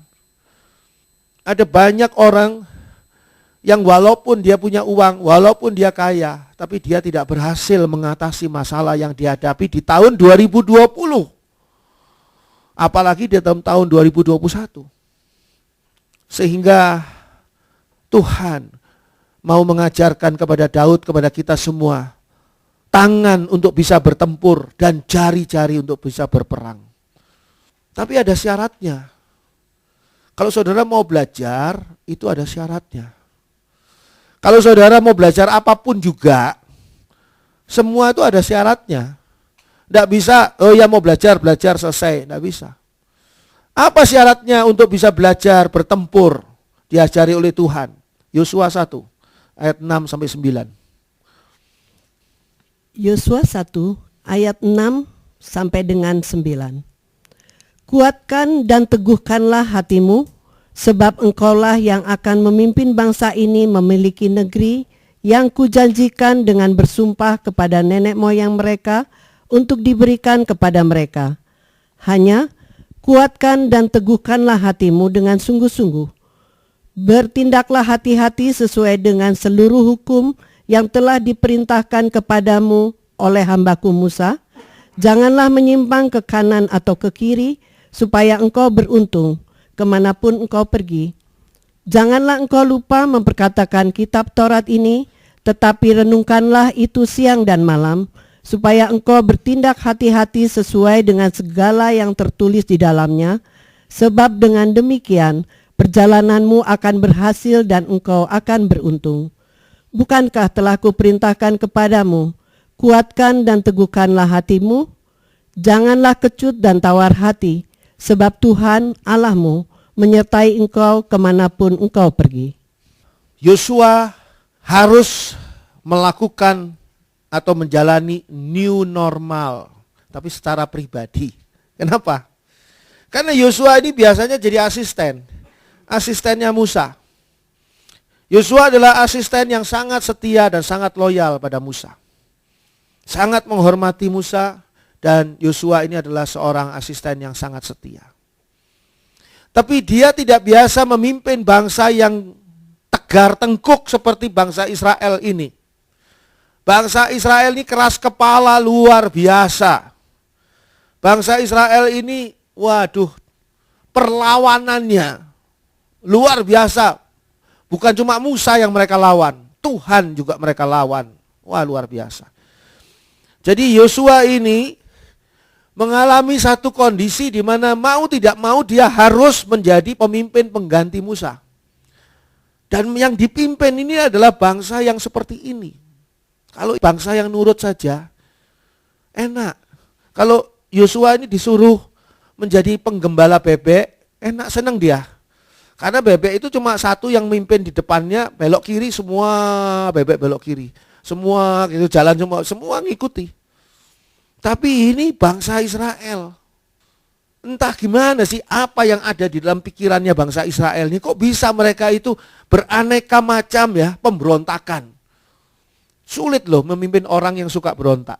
Ada banyak orang yang walaupun dia punya uang, walaupun dia kaya, tapi dia tidak berhasil mengatasi masalah yang dihadapi di tahun 2020. Apalagi di dalam tahun 2021. Sehingga Tuhan mau mengajarkan kepada Daud, kepada kita semua, tangan untuk bisa bertempur dan jari-jari untuk bisa berperang. Tapi ada syaratnya. Kalau saudara mau belajar, itu ada syaratnya. Kalau saudara mau belajar apapun juga, semua itu ada syaratnya. Tidak bisa, oh ya mau belajar selesai. Tidak bisa. Apa syaratnya untuk bisa belajar bertempur, diajari oleh Tuhan? Yosua 1, ayat 6-9. Yosua 1 ayat 6 sampai dengan 9. Kuatkan dan teguhkanlah hatimu, sebab engkaulah yang akan memimpin bangsa ini memiliki negeri yang kujanjikan dengan bersumpah kepada nenek moyang mereka untuk diberikan kepada mereka. Hanya kuatkan dan teguhkanlah hatimu dengan sungguh-sungguh. Bertindaklah hati-hati sesuai dengan seluruh hukum yang telah diperintahkan kepadamu oleh hambaku Musa. Janganlah menyimpang ke kanan atau ke kiri, supaya engkau beruntung kemanapun engkau pergi. Janganlah engkau lupa memperkatakan kitab Taurat ini, tetapi renungkanlah itu siang dan malam, supaya engkau bertindak hati-hati sesuai dengan segala yang tertulis di dalamnya, sebab dengan demikian perjalananmu akan berhasil dan engkau akan beruntung. Bukankah telah kuperintahkan kepadamu, kuatkan dan teguhkanlah hatimu? Janganlah kecut dan tawar hati, sebab Tuhan Allahmu menyertai engkau kemanapun engkau pergi. Yosua harus melakukan atau menjalani new normal, tapi secara pribadi. Kenapa? Karena Yosua ini biasanya jadi asistennya Musa. Yosua adalah asisten yang sangat setia dan sangat loyal pada Musa. Sangat menghormati Musa, dan Yosua ini adalah seorang asisten yang sangat setia. Tapi dia tidak biasa memimpin bangsa yang tegar tengkuk seperti bangsa Israel ini. Bangsa Israel ini keras kepala luar biasa. Bangsa Israel ini, waduh, perlawanannya luar biasa. Bukan cuma Musa yang mereka lawan, Tuhan juga mereka lawan. Wah, luar biasa. Jadi Yosua ini mengalami satu kondisi di mana mau tidak mau dia harus menjadi pemimpin pengganti Musa. Dan yang dipimpin ini adalah bangsa yang seperti ini. Kalau bangsa yang nurut saja, enak. Kalau Yosua ini disuruh menjadi penggembala bebek, enak, senang dia. Karena bebek itu cuma satu yang mimpin di depannya, belok kiri semua bebek belok kiri. Semua gitu jalan semua ngikuti. Tapi ini bangsa Israel. Entah gimana sih apa yang ada di dalam pikirannya bangsa Israel ini. Kok bisa mereka itu beraneka macam ya pemberontakan. Sulit loh memimpin orang yang suka berontak.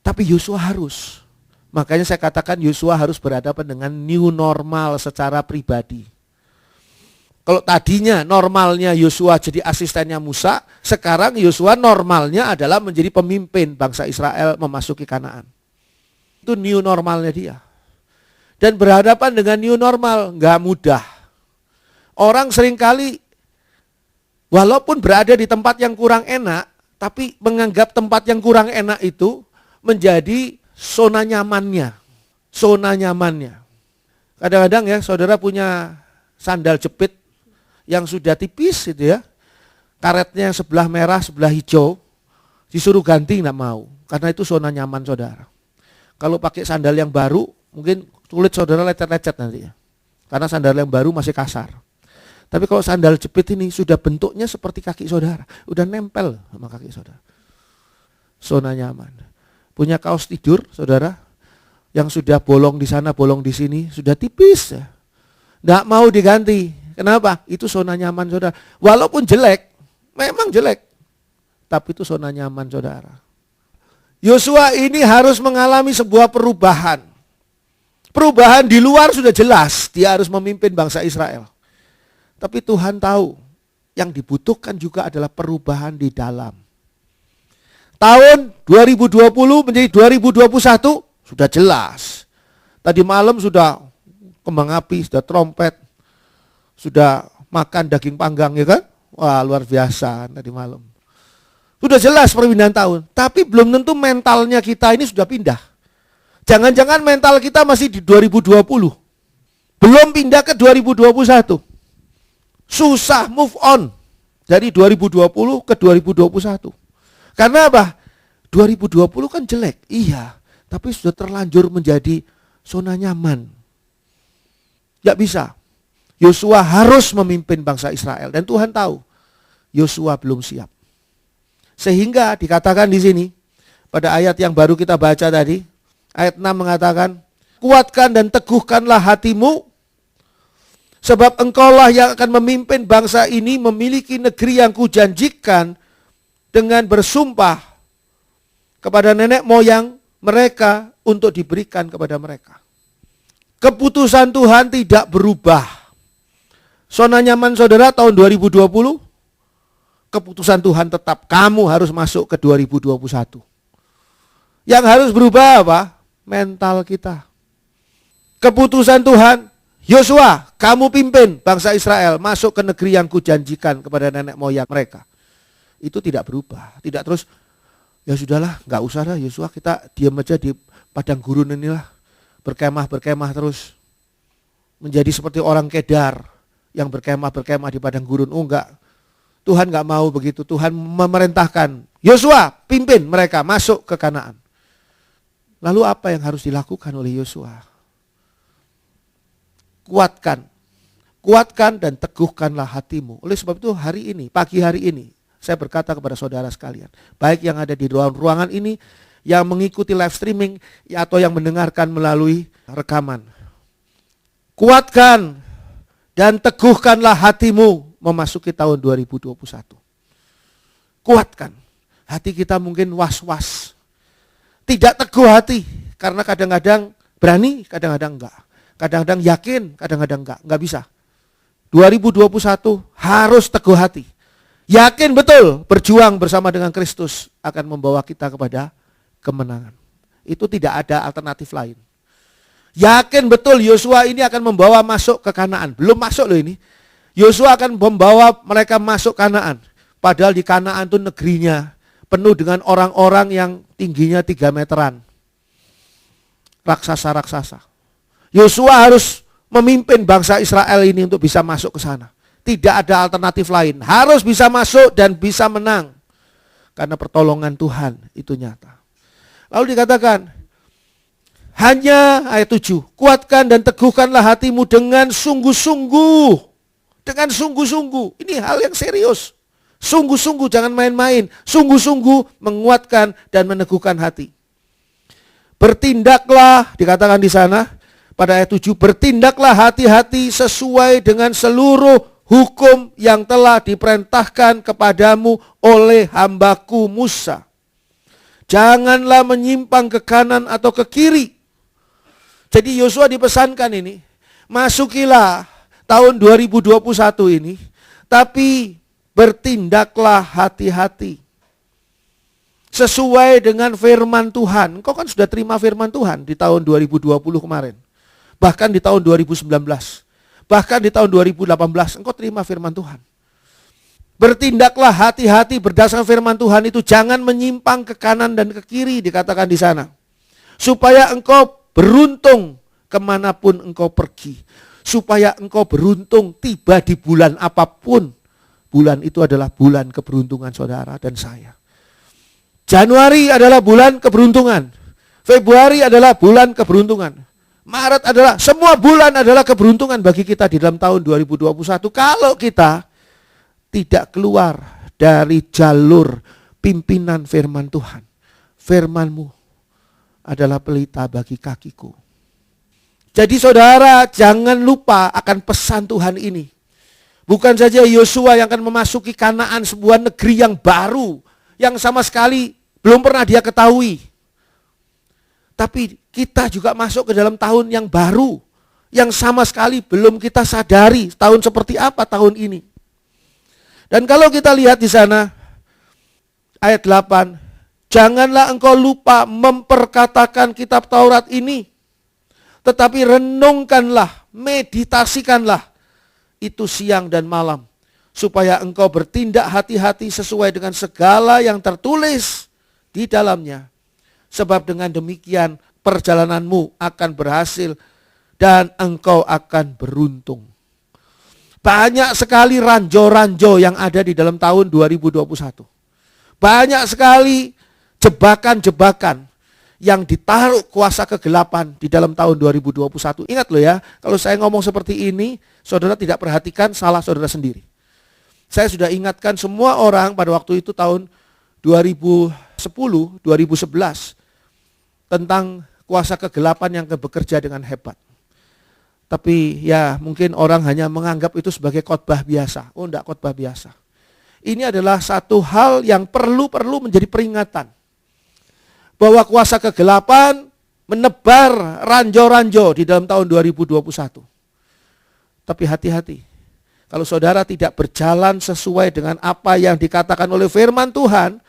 Tapi Yosua harus. Makanya saya katakan Yosua harus berhadapan dengan new normal secara pribadi. Kalau tadinya normalnya Yosua jadi asistennya Musa, sekarang Yosua normalnya adalah menjadi pemimpin bangsa Israel memasuki Kanaan. Itu new normalnya dia. Dan berhadapan dengan new normal nggak mudah. Orang seringkali walaupun berada di tempat yang kurang enak, tapi menganggap tempat yang kurang enak itu menjadi zona nyamannya. Zona nyamannya. Kadang-kadang ya saudara punya sandal jepit yang sudah tipis gitu ya. Karetnya yang sebelah merah, sebelah hijau. Disuruh ganti nggak mau. Karena itu zona nyaman saudara. Kalau pakai sandal yang baru mungkin sulit saudara lecet-lecet nanti ya. Karena sandal yang baru masih kasar. Tapi kalau sandal jepit ini sudah bentuknya seperti kaki saudara. Udah nempel sama kaki saudara. Zona nyaman. Punya kaos tidur saudara. Yang sudah bolong di sana, bolong di sini. Sudah tipis ya. Nggak mau diganti. Kenapa? Itu zona nyaman saudara. Walaupun jelek. Memang jelek. Tapi itu zona nyaman saudara. Yosua ini harus mengalami sebuah perubahan. Perubahan di luar sudah jelas. Dia harus memimpin bangsa Israel. Tapi Tuhan tahu. Yang dibutuhkan juga adalah perubahan di dalam. Tahun 2020 menjadi 2021 sudah jelas. Tadi malam sudah kembang api, sudah trompet, sudah makan daging panggang ya kan? Wah luar biasa tadi malam. Sudah jelas perpindahan tahun. Tapi belum tentu mentalnya kita ini sudah pindah. Jangan-jangan mental kita masih di 2020. Belum pindah ke 2021. Susah move on dari 2020 ke 2021. Karena apa? 2020 kan jelek. Iya. Tapi sudah terlanjur menjadi zona nyaman. Gak bisa. Yosua harus memimpin bangsa Israel. Dan Tuhan tahu. Yosua belum siap. Sehingga dikatakan di sini. Pada ayat yang baru kita baca tadi. Ayat 6 mengatakan. Kuatkan dan teguhkanlah hatimu. Sebab engkaulah yang akan memimpin bangsa ini memiliki negeri yang kujanjikan. Dengan bersumpah. Kepada nenek moyang mereka. Untuk diberikan kepada mereka. Keputusan Tuhan tidak berubah. Zona nyaman saudara tahun 2020, keputusan Tuhan tetap kamu harus masuk ke 2021. Yang harus berubah apa? Mental kita. Keputusan Tuhan, Yosua, kamu pimpin bangsa Israel masuk ke negeri yang kujanjikan kepada nenek moyang mereka. Itu tidak berubah, tidak terus, ya sudahlah, nggak usah lah Yosua, kita diam aja di padang gurun inilah, berkemah terus, menjadi seperti orang Kedar. Yang berkemah di padang gurun. Oh enggak. Tuhan enggak mau begitu. Tuhan memerintahkan Yosua pimpin mereka masuk ke Kanaan. Lalu apa yang harus dilakukan oleh Yosua? Kuatkan dan teguhkanlah hatimu. Oleh sebab itu hari ini, pagi hari ini, saya berkata kepada saudara sekalian, baik yang ada di dalam ruangan ini, yang mengikuti live streaming, atau yang mendengarkan melalui rekaman. Kuatkan dan teguhkanlah hatimu memasuki tahun 2021. Kuatkan. Hati kita mungkin was-was. Tidak teguh hati. Karena kadang-kadang berani, kadang-kadang enggak. Kadang-kadang yakin, kadang-kadang enggak. Enggak bisa. 2021 harus teguh hati. Yakin betul berjuang bersama dengan Kristus akan membawa kita kepada kemenangan. Itu tidak ada alternatif lain. Yakin betul Yosua ini akan membawa masuk ke Kanaan. Belum masuk loh ini. Yosua akan membawa mereka masuk Kanaan. Padahal di Kanaan itu negerinya penuh dengan orang-orang yang tingginya 3 meteran. Raksasa-raksasa. Yosua harus memimpin bangsa Israel ini untuk bisa masuk ke sana. Tidak ada alternatif lain. Harus bisa masuk dan bisa menang. Karena pertolongan Tuhan itu nyata. Lalu dikatakan, hanya ayat 7, kuatkan dan teguhkanlah hatimu dengan sungguh-sungguh. Dengan sungguh-sungguh. Ini hal yang serius. Sungguh-sungguh, jangan main-main. Sungguh-sungguh menguatkan dan meneguhkan hati. Bertindaklah, dikatakan di sana, pada ayat 7, bertindaklah hati-hati sesuai dengan seluruh hukum yang telah diperintahkan kepadamu oleh hambaku Musa. Janganlah menyimpang ke kanan atau ke kiri. Jadi Yosua dipesankan ini, masukilah tahun 2021 ini, tapi bertindaklah hati-hati. Sesuai dengan firman Tuhan. Engkau kan sudah terima firman Tuhan di tahun 2020 kemarin. Bahkan di tahun 2019. Bahkan di tahun 2018 engkau terima firman Tuhan. Bertindaklah hati-hati berdasarkan firman Tuhan itu. Jangan menyimpang ke kanan dan ke kiri, dikatakan di sana. Supaya engkau beruntung kemanapun engkau pergi. Supaya engkau beruntung tiba di bulan apapun. Bulan itu adalah bulan keberuntungan saudara dan saya. Januari adalah bulan keberuntungan. Februari adalah bulan keberuntungan. Maret adalah, semua bulan adalah keberuntungan bagi kita di dalam tahun 2021. Kalau kita tidak keluar dari jalur pimpinan firman Tuhan. Firman-Mu adalah pelita bagi kakiku. Jadi saudara, jangan lupa akan pesan Tuhan ini. Bukan saja Yosua yang akan memasuki Kanaan, sebuah negeri yang baru, yang sama sekali belum pernah dia ketahui. Tapi kita juga masuk ke dalam tahun yang baru, yang sama sekali belum kita sadari tahun seperti apa tahun ini. Dan kalau kita lihat di sana, ayat 8, janganlah engkau lupa memperkatakan kitab Taurat ini, tetapi renungkanlah, meditasikanlah itu siang dan malam, supaya engkau bertindak hati-hati sesuai dengan segala yang tertulis di dalamnya. Sebab dengan demikian perjalananmu akan berhasil dan engkau akan beruntung. Banyak sekali ranjau-ranjau yang ada di dalam tahun 2021. Banyak sekali jebakan-jebakan yang ditaruh kuasa kegelapan di dalam tahun 2021. Ingat loh ya, kalau saya ngomong seperti ini, saudara tidak perhatikan, salah saudara sendiri. Saya sudah ingatkan semua orang pada waktu itu tahun 2010, 2011 tentang kuasa kegelapan yang bekerja dengan hebat. Tapi ya mungkin orang hanya menganggap itu sebagai khotbah biasa. Oh enggak khotbah biasa. Ini adalah satu hal yang perlu menjadi peringatan. Bahwa kuasa kegelapan menebar ranjau-ranjau di dalam tahun 2021. Tapi hati-hati. Kalau saudara tidak berjalan sesuai dengan apa yang dikatakan oleh firman Tuhan,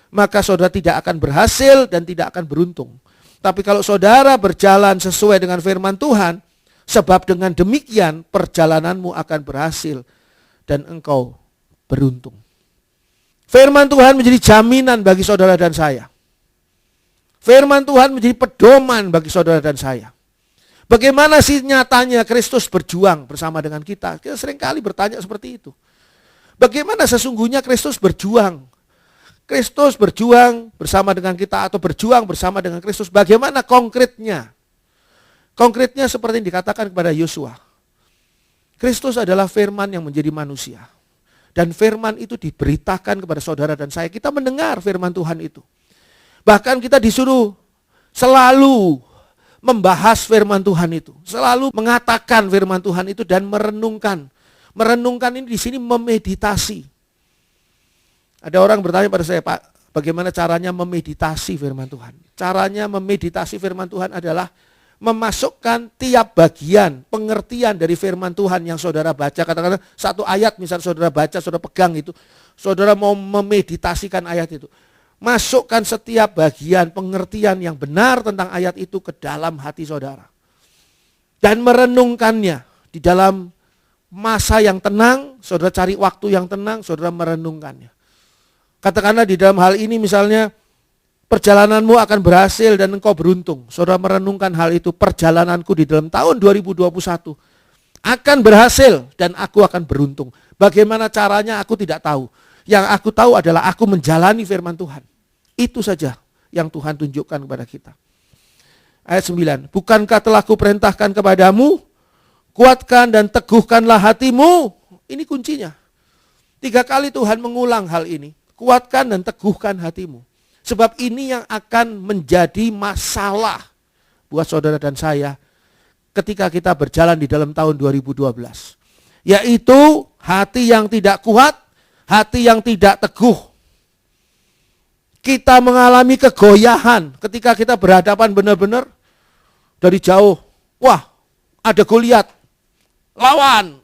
maka saudara tidak akan berhasil dan tidak akan beruntung. Tapi kalau saudara berjalan sesuai dengan firman Tuhan, sebab dengan demikian perjalananmu akan berhasil dan engkau beruntung. Firman Tuhan menjadi jaminan bagi saudara dan saya. Firman Tuhan menjadi pedoman bagi saudara dan saya. Bagaimana sih nyatanya Kristus berjuang bersama dengan kita? Kita seringkali bertanya seperti itu. Bagaimana sesungguhnya Kristus berjuang? Kristus berjuang bersama dengan kita atau berjuang bersama dengan Kristus. Bagaimana konkretnya? Konkretnya seperti yang dikatakan kepada Yosua. Kristus adalah firman yang menjadi manusia. Dan firman itu diberitakan kepada saudara dan saya. Kita mendengar firman Tuhan itu. Bahkan kita disuruh selalu membahas firman Tuhan itu. Selalu mengatakan firman Tuhan itu dan merenungkan. Merenungkan ini di sini memeditasi. Ada orang bertanya pada saya, Pak, bagaimana caranya memeditasi firman Tuhan? Caranya memeditasi firman Tuhan adalah memasukkan tiap bagian pengertian dari firman Tuhan yang saudara baca. Katakanlah satu ayat misalnya saudara baca, saudara pegang itu. Saudara mau memeditasikan ayat itu. Masukkan setiap bagian pengertian yang benar tentang ayat itu ke dalam hati saudara. Dan merenungkannya di dalam masa yang tenang, saudara cari waktu yang tenang, saudara merenungkannya. Katakanlah di dalam hal ini misalnya perjalananmu akan berhasil dan engkau beruntung. Saudara merenungkan hal itu, perjalananku di dalam tahun 2021 akan berhasil dan aku akan beruntung. Bagaimana caranya aku tidak tahu. Yang aku tahu adalah aku menjalani firman Tuhan. Itu saja yang Tuhan tunjukkan kepada kita. Ayat 9, bukankah telah kuperintahkan kepadamu, kuatkan dan teguhkanlah hatimu. Ini kuncinya. 3 kali Tuhan mengulang hal ini. Kuatkan dan teguhkan hatimu. Sebab ini yang akan menjadi masalah buat saudara dan saya ketika kita berjalan di dalam tahun 2012. Yaitu hati yang tidak kuat, hati yang tidak teguh. Kita mengalami kegoyahan ketika kita berhadapan benar-benar dari jauh. Wah, ada Goliat. Lawan.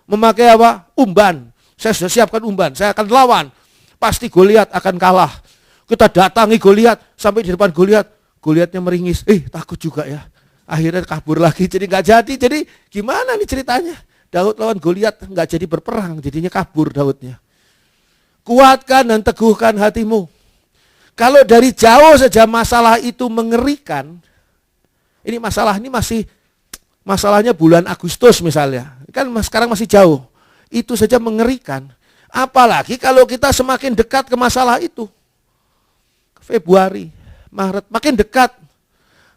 Memakai apa? Umban. Saya sudah siapkan umban, saya akan lawan. Pasti Goliat akan kalah. Kita datangi Goliat, sampai di depan Goliat, Goliatnya meringis. Takut juga ya. Akhirnya kabur lagi, jadi nggak jadi. Jadi gimana nih ceritanya? Daud lawan Goliat nggak jadi berperang, jadinya kabur Daudnya. Kuatkan dan teguhkan hatimu. Kalau dari jauh saja masalah itu mengerikan, ini masih masalahnya bulan Agustus misalnya, kan sekarang masih jauh. Itu saja mengerikan. Apalagi kalau kita semakin dekat ke masalah itu. Februari, Maret, makin dekat.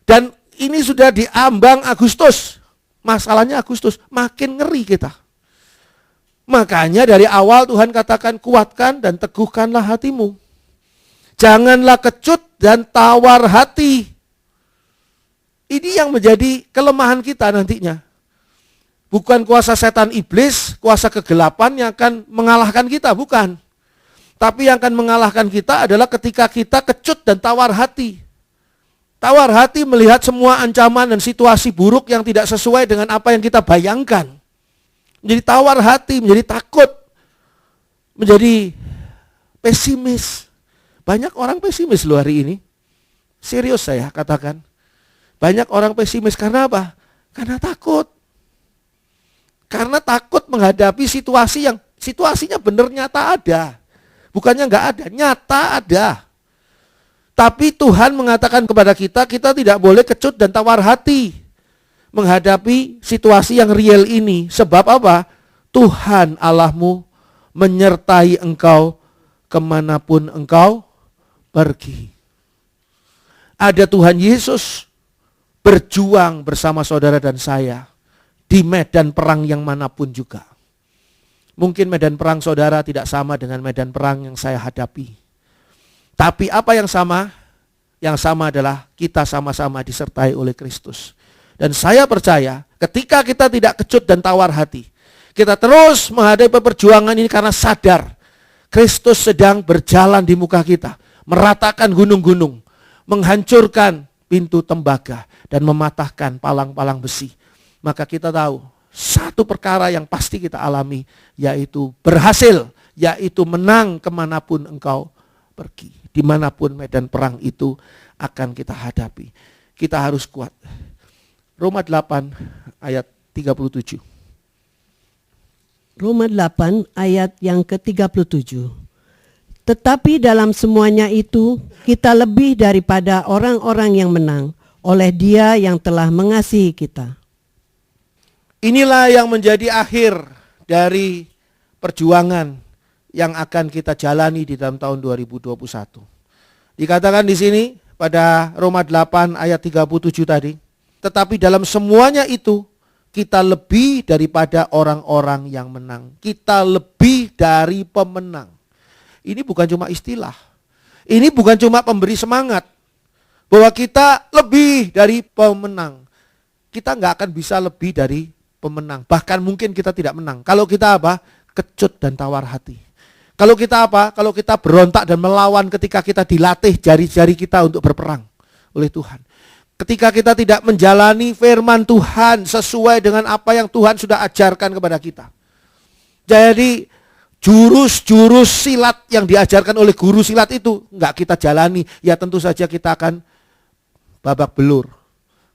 Dan ini sudah diambang Agustus. Masalahnya Agustus, makin ngeri kita. Makanya dari awal Tuhan katakan kuatkan dan teguhkanlah hatimu. Janganlah kecut dan tawar hati. Ini yang menjadi kelemahan kita nantinya. Bukan kuasa setan iblis, kuasa kegelapan yang akan mengalahkan kita, bukan. Tapi yang akan mengalahkan kita adalah ketika kita kecut dan tawar hati. Tawar hati melihat semua ancaman dan situasi buruk yang tidak sesuai dengan apa yang kita bayangkan. Menjadi tawar hati, menjadi takut, menjadi pesimis. Banyak orang pesimis loh hari ini. Serius saya katakan. Banyak orang pesimis karena apa? Karena takut. Karena takut menghadapi situasi yang situasinya benar nyata ada. Bukannya nggak ada, nyata ada. Tapi Tuhan mengatakan kepada kita, kita tidak boleh kecut dan tawar hati menghadapi situasi yang real ini. Sebab apa? Tuhan Allahmu menyertai engkau kemanapun engkau pergi. Ada Tuhan Yesus berjuang bersama saudara dan saya di medan perang yang manapun juga. Mungkin medan perang saudara tidak sama dengan medan perang yang saya hadapi. Tapi apa yang sama? Yang sama adalah kita sama-sama disertai oleh Kristus. Dan saya percaya ketika kita tidak kecut dan tawar hati, kita terus menghadapi perjuangan ini karena sadar Kristus sedang berjalan di muka kita, meratakan gunung-gunung, menghancurkan pintu tembaga dan mematahkan palang-palang besi. Maka kita tahu satu perkara yang pasti kita alami, yaitu berhasil, yaitu menang kemanapun engkau pergi. Dimanapun medan perang itu akan kita hadapi. Kita harus kuat. Roma 8 ayat 37. Roma 8 ayat yang ke-37. Tetapi dalam semuanya itu kita lebih daripada orang-orang yang menang oleh Dia yang telah mengasihi kita. Inilah yang menjadi akhir dari perjuangan yang akan kita jalani di dalam tahun 2021. Dikatakan di sini pada Roma 8 ayat 37 tadi, tetapi dalam semuanya itu kita lebih daripada orang-orang yang menang. Kita lebih dari pemenang. Ini bukan cuma istilah. Ini bukan cuma pemberi semangat bahwa kita lebih dari pemenang. Kita nggak akan bisa lebih dari pemenang. Bahkan mungkin kita tidak menang. Kalau kita apa? Kecut dan tawar hati. Kalau kita apa? Kalau kita berontak dan melawan ketika kita dilatih jari-jari kita untuk berperang oleh Tuhan. Ketika kita tidak menjalani firman Tuhan sesuai dengan apa yang Tuhan sudah ajarkan kepada kita. Jadi jurus-jurus silat yang diajarkan oleh guru silat itu enggak kita jalani, ya tentu saja kita akan babak belur.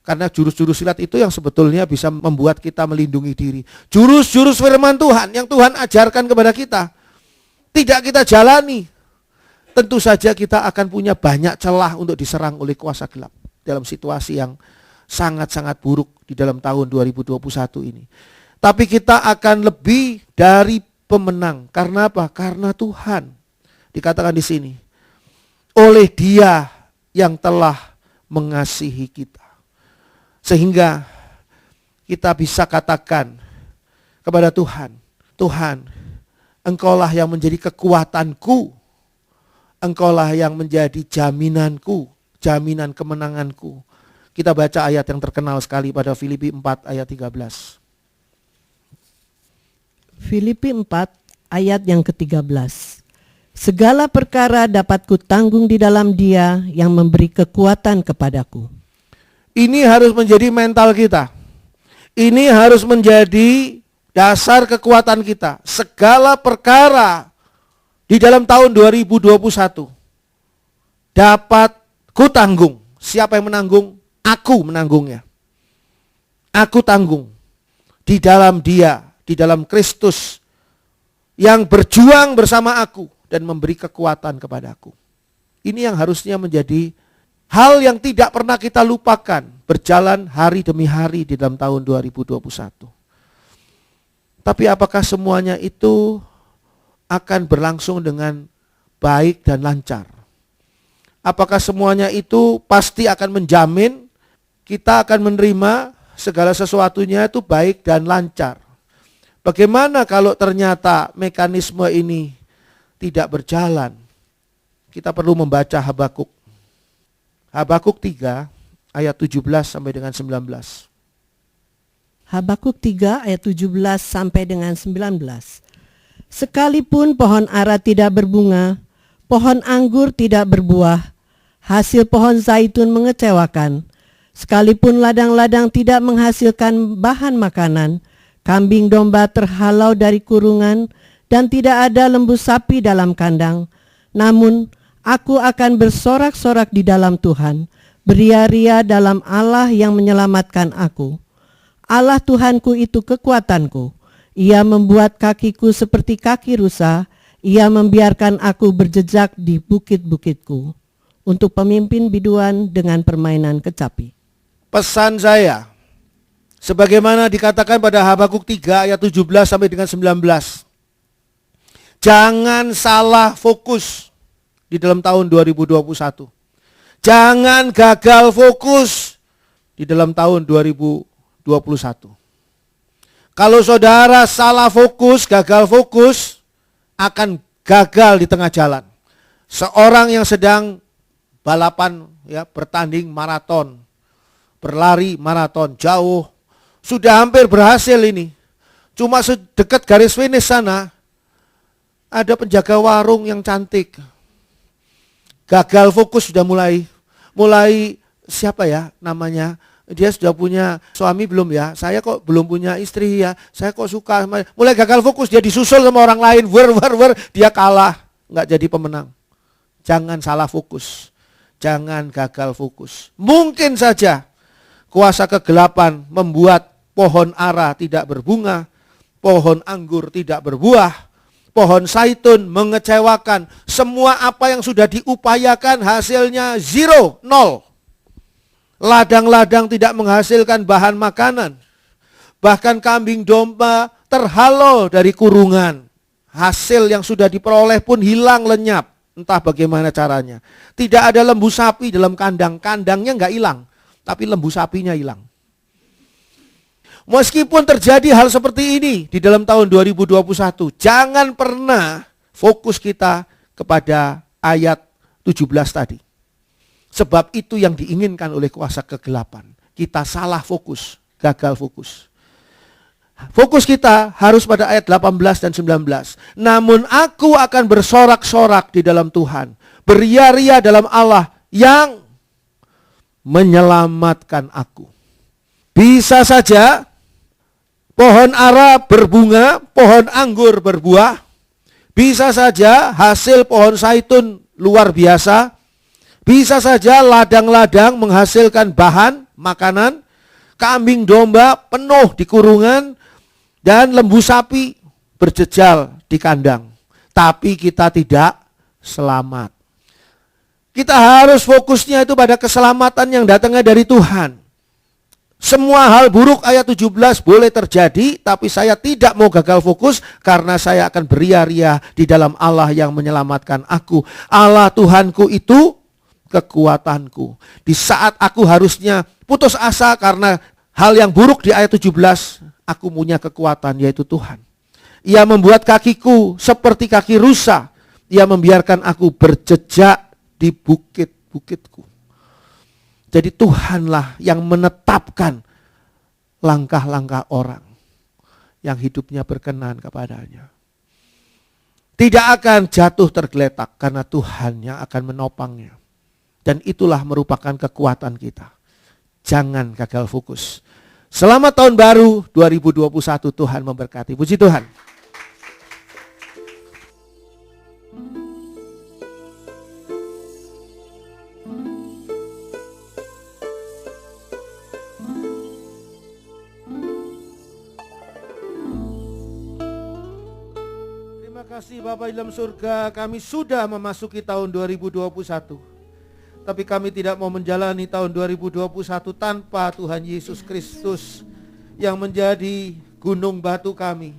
Karena jurus-jurus silat itu yang sebetulnya bisa membuat kita melindungi diri. Jurus-jurus firman Tuhan yang Tuhan ajarkan kepada kita tidak kita jalani. tentu saja kita akan punya banyak celah untuk diserang oleh kuasa gelap dalam situasi yang sangat-sangat buruk di dalam tahun 2021 ini. Tapi kita akan lebih dari pemenang. Karena apa? Karena Tuhan. Dikatakan di sini, oleh Dia yang telah mengasihi kita. Sehingga kita bisa katakan kepada Tuhan, Tuhan, Engkaulah yang menjadi kekuatanku. Engkaulah yang menjadi jaminanku, jaminan kemenanganku. Kita baca ayat yang terkenal sekali pada Filipi 4 ayat 13. Filipi 4 ayat yang ke-13. Segala perkara dapat kutanggung di dalam Dia yang memberi kekuatan kepadaku. Ini harus menjadi mental kita. Ini harus menjadi dasar kekuatan kita. Segala perkara di dalam tahun 2021 dapat kutanggung. Siapa yang menanggung? Aku menanggungnya. Aku tanggung di dalam Dia, di dalam Kristus yang berjuang bersama aku dan memberi kekuatan kepadaku. Ini yang harusnya menjadi hal yang tidak pernah kita lupakan, berjalan hari demi hari di dalam tahun 2021. Tapi apakah semuanya itu akan berlangsung dengan baik dan lancar? Apakah semuanya itu pasti akan menjamin kita akan menerima segala sesuatunya itu baik dan lancar? Bagaimana kalau ternyata mekanisme ini tidak berjalan? Kita perlu membaca Habakuk. Habakuk 3 ayat 17 sampai dengan 19. Habakuk 3 ayat 17 sampai dengan 19. Sekalipun pohon ara tidak berbunga, pohon anggur tidak berbuah, hasil pohon zaitun mengecewakan, sekalipun ladang-ladang tidak menghasilkan bahan makanan, kambing domba terhalau dari kurungan, dan tidak ada lembu sapi dalam kandang, namun aku akan bersorak-sorak di dalam Tuhan, beria-ria dalam Allah yang menyelamatkan aku. Allah Tuhanku itu kekuatanku. Ia membuat kakiku seperti kaki rusa. Ia membiarkan aku berjejak di bukit-bukitku. Untuk pemimpin biduan dengan permainan kecapi. Pesan saya, sebagaimana dikatakan pada Habakuk 3 ayat 17 sampai dengan 19. Jangan salah fokus di dalam tahun 2021. Jangan gagal fokus di dalam tahun 2021. Kalau saudara salah fokus, gagal fokus, akan gagal di tengah jalan. Seorang yang sedang balapan, ya, bertanding maraton, berlari maraton jauh, sudah hampir berhasil ini. Cuma sedekat garis finish sana, ada penjaga warung yang cantik. Gagal fokus sudah mulai siapa ya namanya? Dia sudah punya suami belum ya? Saya kok belum punya istri ya? Saya kok suka sama, mulai gagal fokus, dia disusul sama orang lain, dia kalah, nggak jadi pemenang. Jangan salah fokus, jangan gagal fokus. Mungkin saja kuasa kegelapan membuat pohon ara tidak berbunga, pohon anggur tidak berbuah, pohon zaitun mengecewakan. Semua apa yang sudah diupayakan hasilnya zero, nol. Ladang-ladang tidak menghasilkan bahan makanan. Bahkan kambing domba terhalau dari kurungan. Hasil yang sudah diperoleh pun hilang lenyap. Entah bagaimana caranya. Tidak ada lembu sapi dalam kandang. Kandangnya nggak hilang, tapi lembu sapinya hilang. Meskipun terjadi hal seperti ini di dalam tahun 2021, jangan pernah fokus kita kepada ayat 17 tadi. Sebab itu yang diinginkan oleh kuasa kegelapan. Kita salah fokus, gagal fokus. Fokus kita harus pada ayat 18 dan 19. Namun aku akan bersorak-sorak di dalam Tuhan, beria-ria dalam Allah yang menyelamatkan aku. Bisa saja pohon ara berbunga, pohon anggur berbuah. Bisa saja hasil pohon zaitun luar biasa. Bisa saja ladang-ladang menghasilkan bahan makanan. Kambing domba penuh di kurungan. Dan lembu sapi berjejal di kandang. Tapi kita tidak selamat. Kita harus fokusnya itu pada keselamatan yang datangnya dari Tuhan. Semua hal buruk ayat 17 boleh terjadi, tapi saya tidak mau gagal fokus karena saya akan beria-ria di dalam Allah yang menyelamatkan aku. Allah Tuhanku itu kekuatanku. Di saat aku harusnya putus asa karena hal yang buruk di ayat 17, aku punya kekuatan, yaitu Tuhan. Ia membuat kakiku seperti kaki rusa. Ia membiarkan aku berjejak di bukit-bukitku. Jadi Tuhanlah yang menetapkan langkah-langkah orang yang hidupnya berkenan kepadanya. Tidak akan jatuh tergeletak karena Tuhan yang akan menopangnya. Dan itulah merupakan kekuatan kita. Jangan gagal fokus. Selamat tahun baru 2021, Tuhan memberkati. Puji Tuhan. Terima kasih Bapak di dalam surga, kami sudah memasuki tahun 2021. Tapi kami tidak mau menjalani tahun 2021 tanpa Tuhan Yesus Kristus yang menjadi gunung batu kami,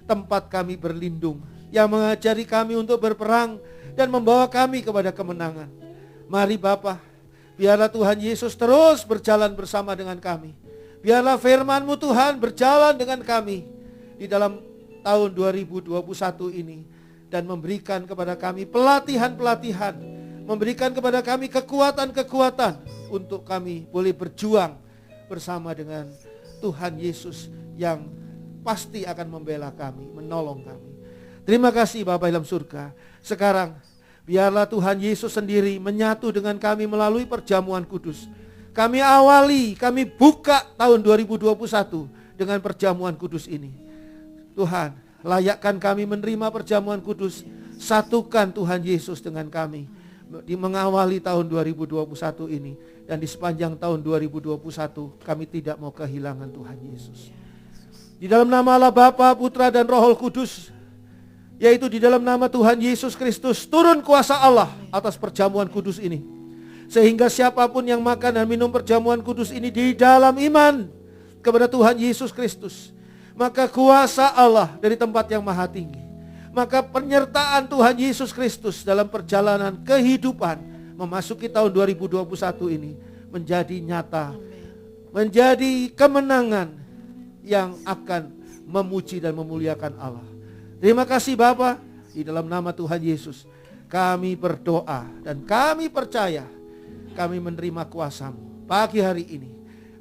tempat kami berlindung, yang mengajari kami untuk berperang dan membawa kami kepada kemenangan. Mari Bapa, biarlah Tuhan Yesus terus berjalan bersama dengan kami. Biarlah firman-Mu Tuhan berjalan dengan kami di dalam tahun 2021 ini dan memberikan kepada kami pelatihan-pelatihan, memberikan kepada kami kekuatan-kekuatan untuk kami boleh berjuang bersama dengan Tuhan Yesus yang pasti akan membela kami, menolong kami. Terima kasih Bapa dalam surga. Sekarang biarlah Tuhan Yesus sendiri menyatu dengan kami melalui perjamuan kudus. Kami awali, kami buka tahun 2021 dengan perjamuan kudus ini. Tuhan, layakkan kami menerima perjamuan kudus. Satukan Tuhan Yesus dengan kami di mengawali tahun 2021 ini. Dan di sepanjang tahun 2021 kami tidak mau kehilangan Tuhan Yesus. Di dalam nama Allah Bapa, Putra dan Roh Kudus, yaitu di dalam nama Tuhan Yesus Kristus, turun kuasa Allah atas perjamuan kudus ini. Sehingga siapapun yang makan dan minum perjamuan kudus ini di dalam iman kepada Tuhan Yesus Kristus, maka kuasa Allah dari tempat yang maha tinggi, maka penyertaan Tuhan Yesus Kristus dalam perjalanan kehidupan memasuki tahun 2021 ini menjadi nyata, menjadi kemenangan yang akan memuji dan memuliakan Allah. Terima kasih Bapa, di dalam nama Tuhan Yesus kami berdoa dan kami percaya kami menerima kuasa-Mu pagi hari ini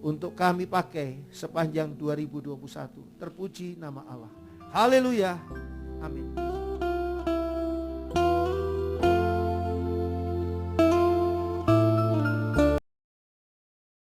untuk kami pakai sepanjang 2021. Terpuji nama Allah. Haleluya. Amin.